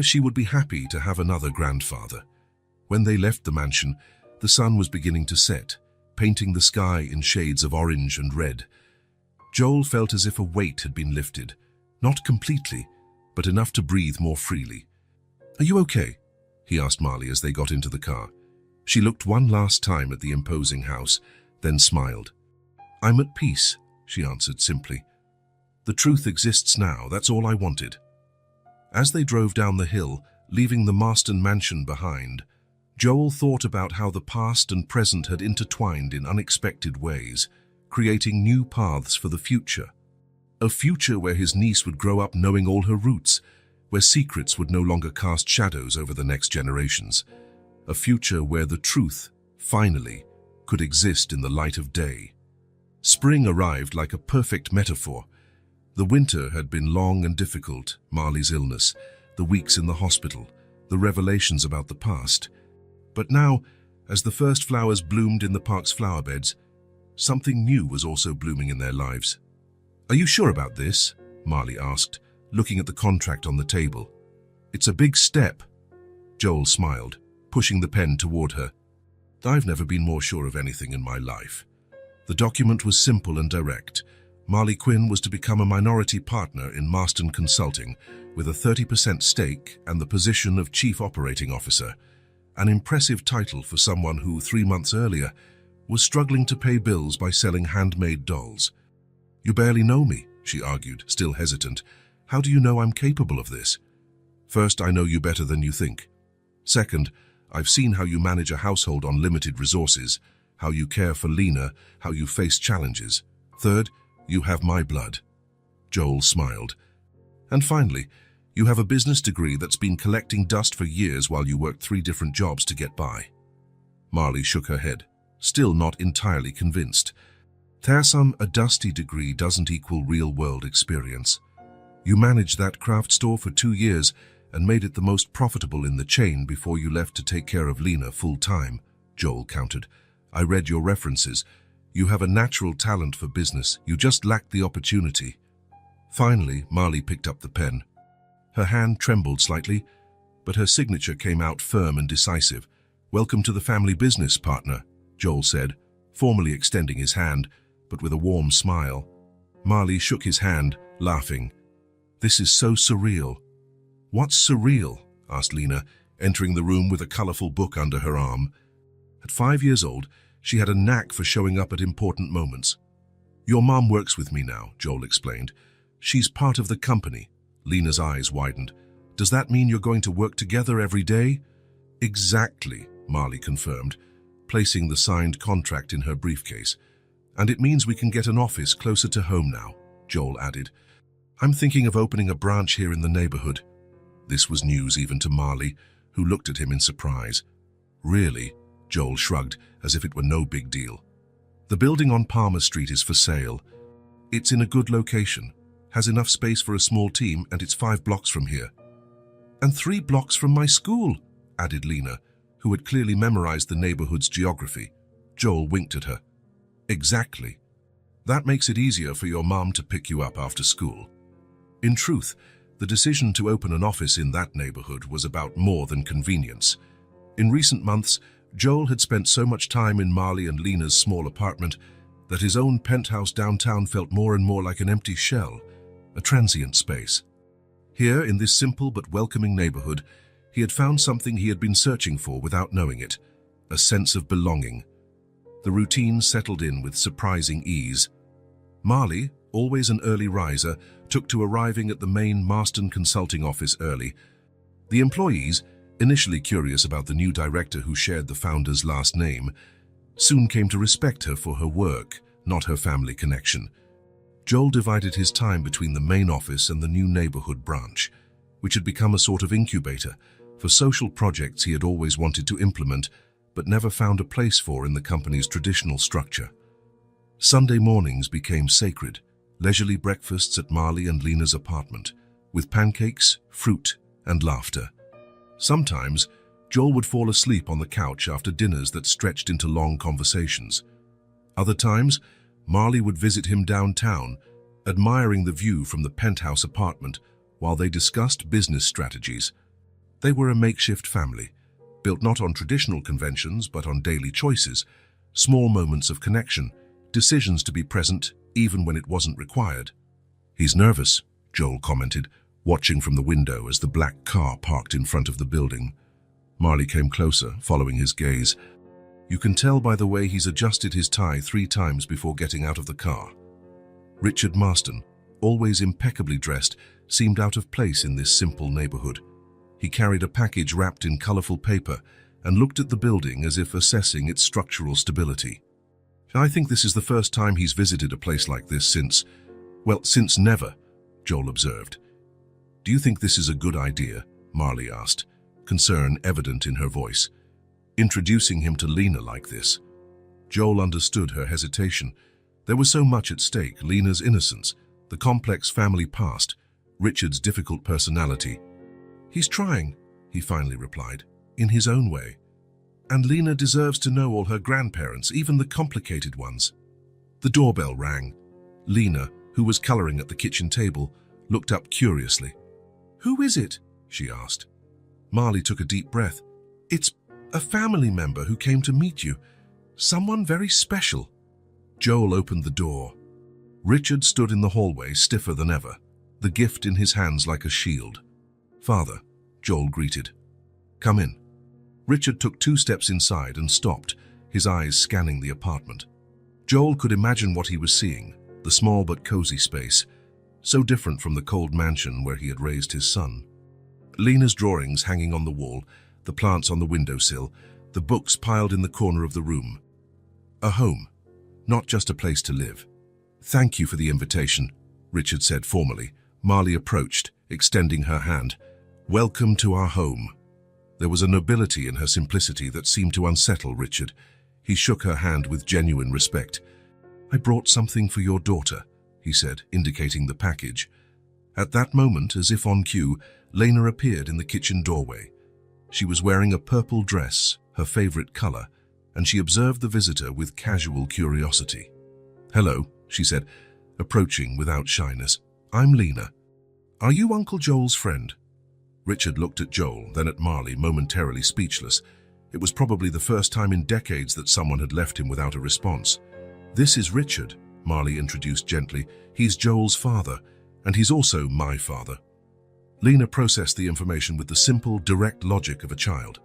She would be happy to have another grandfather. When they left the mansion, the sun was beginning to set, painting the sky in shades of orange and red. Joel felt as if a weight had been lifted, not completely, but enough to breathe more freely. "Are you okay?" he asked Marley as they got into the car. She looked one last time at the imposing house, then smiled. "I'm at peace," she answered simply. "The truth exists now, that's all I wanted." As they drove down the hill, leaving the Marston mansion behind, Joel thought about how the past and present had intertwined in unexpected ways, creating new paths for the future. A future where his niece would grow up knowing all her roots, where secrets would no longer cast shadows over the next generations. A future where the truth, finally, could exist in the light of day. Spring arrived like a perfect metaphor. The winter had been long and difficult, Marley's illness, the weeks in the hospital, the revelations about the past. But now, as the first flowers bloomed in the park's flower beds, something new was also blooming in their lives. "Are you sure about this?" Marley asked, looking at the contract on the table. "It's a big step." Joel smiled, pushing the pen toward her. "I've never been more sure of anything in my life." The document was simple and direct. Marley Quinn was to become a minority partner in Marston Consulting, with a 30% stake and the position of Chief Operating Officer, an impressive title for someone who, 3 months earlier, was struggling to pay bills by selling handmade dolls. "You barely know me," she argued, still hesitant. "How do you know I'm capable of this?" "First, I know you better than you think. Second, I've seen how you manage a household on limited resources, how you care for Lena, how you face challenges. Third, you have my blood." Joel smiled. "And finally, you have a business degree that's been collecting dust for years while you worked 3 different jobs to get by." Marley shook her head, still not entirely convinced. "Tarsam, a dusty degree doesn't equal real-world experience. You managed that craft store for 2 years and made it the most profitable in the chain before you left to take care of Lena full-time," Joel countered. "I read your references. You have a natural talent for business, you just lacked the opportunity." Finally, Marley picked up the pen. Her hand trembled slightly, but her signature came out firm and decisive. "Welcome to the family business, partner," Joel said, formally extending his hand, but with a warm smile. Marley shook his hand, laughing. "This is so surreal." "What's surreal?" asked Lena, entering the room with a colorful book under her arm. At 5 years old, she had a knack for showing up at important moments. "Your mom works with me now," Joel explained. "She's part of the company." Lena's eyes widened. "Does that mean you're going to work together every day?" "Exactly," Marley confirmed, placing the signed contract in her briefcase. "And it means we can get an office closer to home now," Joel added. "I'm thinking of opening a branch here in the neighborhood." This was news even to Marley, who looked at him in surprise. "Really?" Joel shrugged, as if it were no big deal. "The building on Palmer Street is for sale. It's in a good location, has enough space for a small team, and it's 5 blocks from here." "And 3 blocks from my school," added Lena, who had clearly memorized the neighborhood's geography. Joel winked at her. "Exactly. That makes it easier for your mom to pick you up after school." In truth, the decision to open an office in that neighborhood was about more than convenience. In recent months, Joel had spent so much time in Marley and Lena's small apartment that his own penthouse downtown felt more and more like an empty shell, a transient space. Here, in this simple but welcoming neighborhood, he had found something he had been searching for without knowing it, a sense of belonging. The routine settled in with surprising ease. Marley, always an early riser, took to arriving at the main Marston Consulting office early. The employees, initially curious about the new director who shared the founder's last name, soon came to respect her for her work, not her family connection. Joel divided his time between the main office and the new neighborhood branch, which had become a sort of incubator for social projects he had always wanted to implement, but never found a place for in the company's traditional structure. Sunday mornings became sacred, leisurely breakfasts at Marley and Lena's apartment, with pancakes, fruit, and laughter. Sometimes, Joel would fall asleep on the couch after dinners that stretched into long conversations. Other times, Marley would visit him downtown, admiring the view from the penthouse apartment while they discussed business strategies. They were a makeshift family, built not on traditional conventions but on daily choices, small moments of connection, decisions to be present even when it wasn't required. "He's nervous," Joel commented, watching from the window as the black car parked in front of the building. Marley came closer, following his gaze. "You can tell by the way he's adjusted his tie 3 times before getting out of the car." Richard Marston, always impeccably dressed, seemed out of place in this simple neighborhood. He carried a package wrapped in colorful paper and looked at the building as if assessing its structural stability. "I think this is the first time he's visited a place like this since never," Joel observed. "Do you think this is a good idea?" Marley asked, concern evident in her voice. "Introducing him to Lena like this?" Joel understood her hesitation. There was so much at stake: Lena's innocence, the complex family past, Richard's difficult personality. "He's trying," he finally replied, "in his own way. And Lena deserves to know all her grandparents, even the complicated ones." The doorbell rang. Lena, who was coloring at the kitchen table, looked up curiously. "Who is it?" she asked. Marley took a deep breath. "It's a family member who came to meet you. Someone very special." Joel opened the door. Richard stood in the hallway, stiffer than ever, the gift in his hands like a shield. "Father," Joel greeted. "Come in." Richard took 2 steps inside and stopped, his eyes scanning the apartment. Joel could imagine what he was seeing, the small but cozy space, so different from the cold mansion where he had raised his son. Lena's drawings hanging on the wall, the plants on the windowsill, the books piled in the corner of the room. A home, not just a place to live. "Thank you for the invitation," Richard said formally. Marley approached, extending her hand. "Welcome to our home." There was a nobility in her simplicity that seemed to unsettle Richard. He shook her hand with genuine respect. "I brought something for your daughter," he said, indicating the package. At that moment, as if on cue, Lena appeared in the kitchen doorway. She was wearing a purple dress, her favorite color, and she observed the visitor with casual curiosity. "Hello," she said, approaching without shyness. "I'm Lena. Are you Uncle Joel's friend?" Richard looked at Joel, then at Marley, momentarily speechless. It was probably the first time in decades that someone had left him without a response. "This is Richard," Marley introduced gently. "He's Joel's father, and he's also my father." Lena processed the information with the simple, direct logic of a child.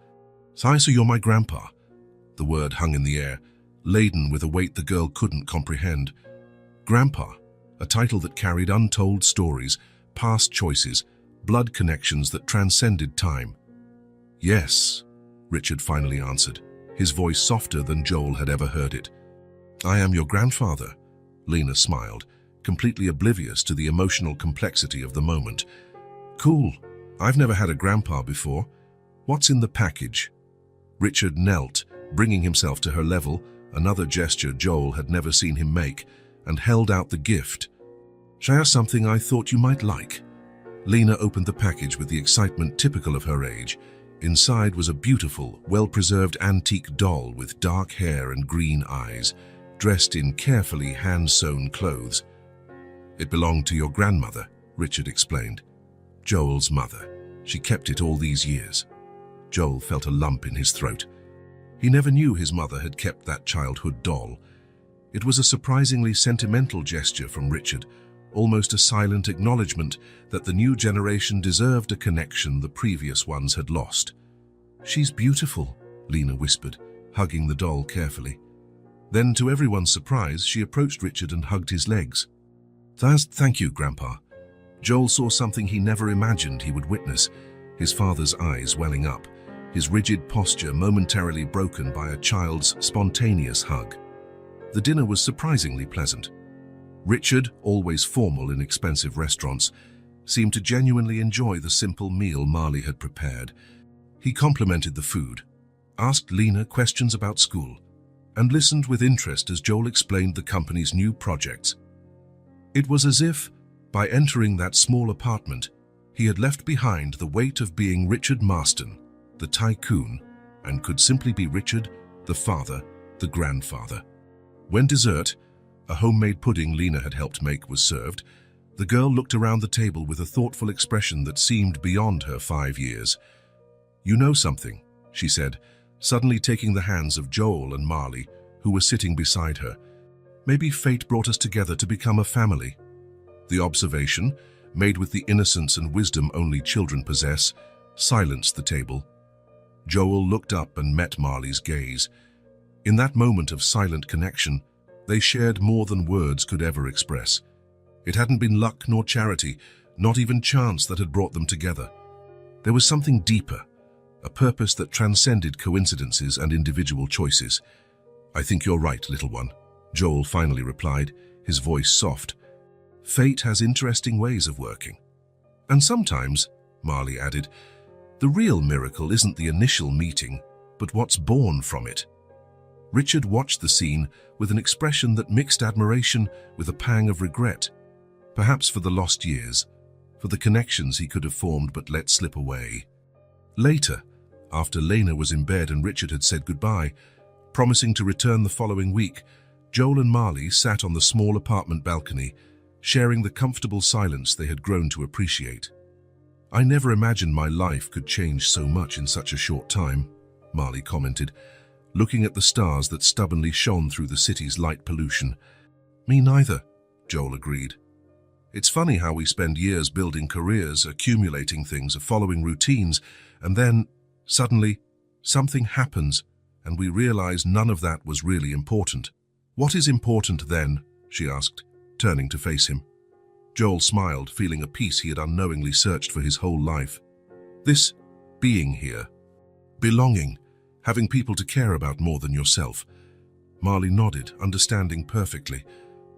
"So you're my grandpa?" The word hung in the air, laden with a weight the girl couldn't comprehend. Grandpa, a title that carried untold stories, past choices, blood connections that transcended time. "Yes," Richard finally answered, his voice softer than Joel had ever heard it. "I am your grandfather," Lena smiled, completely oblivious to the emotional complexity of the moment. "Cool. I've never had a grandpa before. What's in the package?" Richard knelt, bringing himself to her level, another gesture Joel had never seen him make, and held out the gift. "Share something I thought you might like." Lena opened the package with the excitement typical of her age. Inside was a beautiful, well-preserved antique doll with dark hair and green eyes, dressed in carefully hand-sewn clothes. "It belonged to your grandmother," Richard explained. "Joel's mother. She kept it all these years." Joel felt a lump in his throat. He never knew his mother had kept that childhood doll. It was a surprisingly sentimental gesture from Richard, almost a silent acknowledgement that the new generation deserved a connection the previous ones had lost. "She's beautiful," Lena whispered, hugging the doll carefully. Then, to everyone's surprise, she approached Richard and hugged his legs. "Thank you, Grandpa." Joel saw something he never imagined he would witness, his father's eyes welling up, his rigid posture momentarily broken by a child's spontaneous hug. The dinner was surprisingly pleasant. Richard, always formal in expensive restaurants, seemed to genuinely enjoy the simple meal Marley had prepared. He complimented the food, asked Lena questions about school, and listened with interest as Joel explained the company's new projects. It was as if, by entering that small apartment, He had left behind the weight of being Richard Marston, the tycoon, and could simply be Richard, the father, the grandfather. When dessert, a homemade pudding Lena had helped make, was served, the girl looked around the table with a thoughtful expression that seemed beyond her 5 years. "You know something," she said, suddenly taking the hands of Joel and Marley, who were sitting beside her. "Maybe fate brought us together to become a family." The observation, made with the innocence and wisdom only children possess, silenced the table. Joel looked up and met Marley's gaze. In that moment of silent connection, they shared more than words could ever express. It hadn't been luck nor charity, not even chance, that had brought them together. There was something deeper, a purpose that transcended coincidences and individual choices. "I think you're right, little one," Joel finally replied, his voice soft. "Fate has interesting ways of working." "And sometimes," Marley added, "the real miracle isn't the initial meeting, but what's born from it." Richard watched the scene with an expression that mixed admiration with a pang of regret, perhaps for the lost years, for the connections he could have formed but let slip away. Later, after Lena was in bed and Richard had said goodbye, promising to return the following week, Joel and Marley sat on the small apartment balcony, sharing the comfortable silence they had grown to appreciate. "I never imagined my life could change so much in such a short time," Marley commented, looking at the stars that stubbornly shone through the city's light pollution. "Me neither," Joel agreed. "It's funny how we spend years building careers, accumulating things, following routines, and then, suddenly, something happens, and we realize none of that was really important." "What is important then?" she asked, turning to face him. Joel smiled, feeling a peace he had unknowingly searched for his whole life. "This being here. Belonging. Having people to care about more than yourself." Marley nodded, understanding perfectly.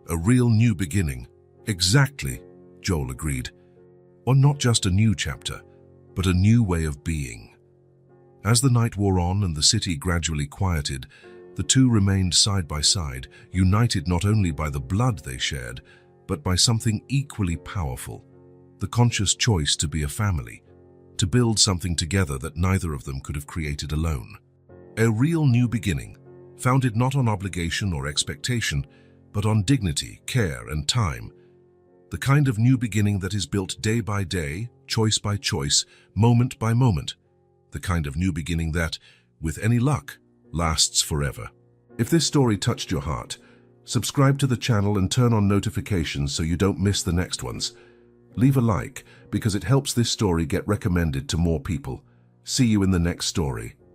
"A real new beginning." "Exactly," Joel agreed. "Or not just a new chapter, but a new way of being." As the night wore on and the city gradually quieted, the two remained side by side, united not only by the blood they shared, but by something equally powerful, the conscious choice to be a family, to build something together that neither of them could have created alone. A real new beginning, founded not on obligation or expectation, but on dignity, care, and time. The kind of new beginning that is built day by day, choice by choice, moment by moment. The kind of new beginning that, with any luck, lasts forever. If this story touched your heart, subscribe to the channel and turn on notifications so you don't miss the next ones. Leave a like, because it helps this story get recommended to more people. See you in the next story.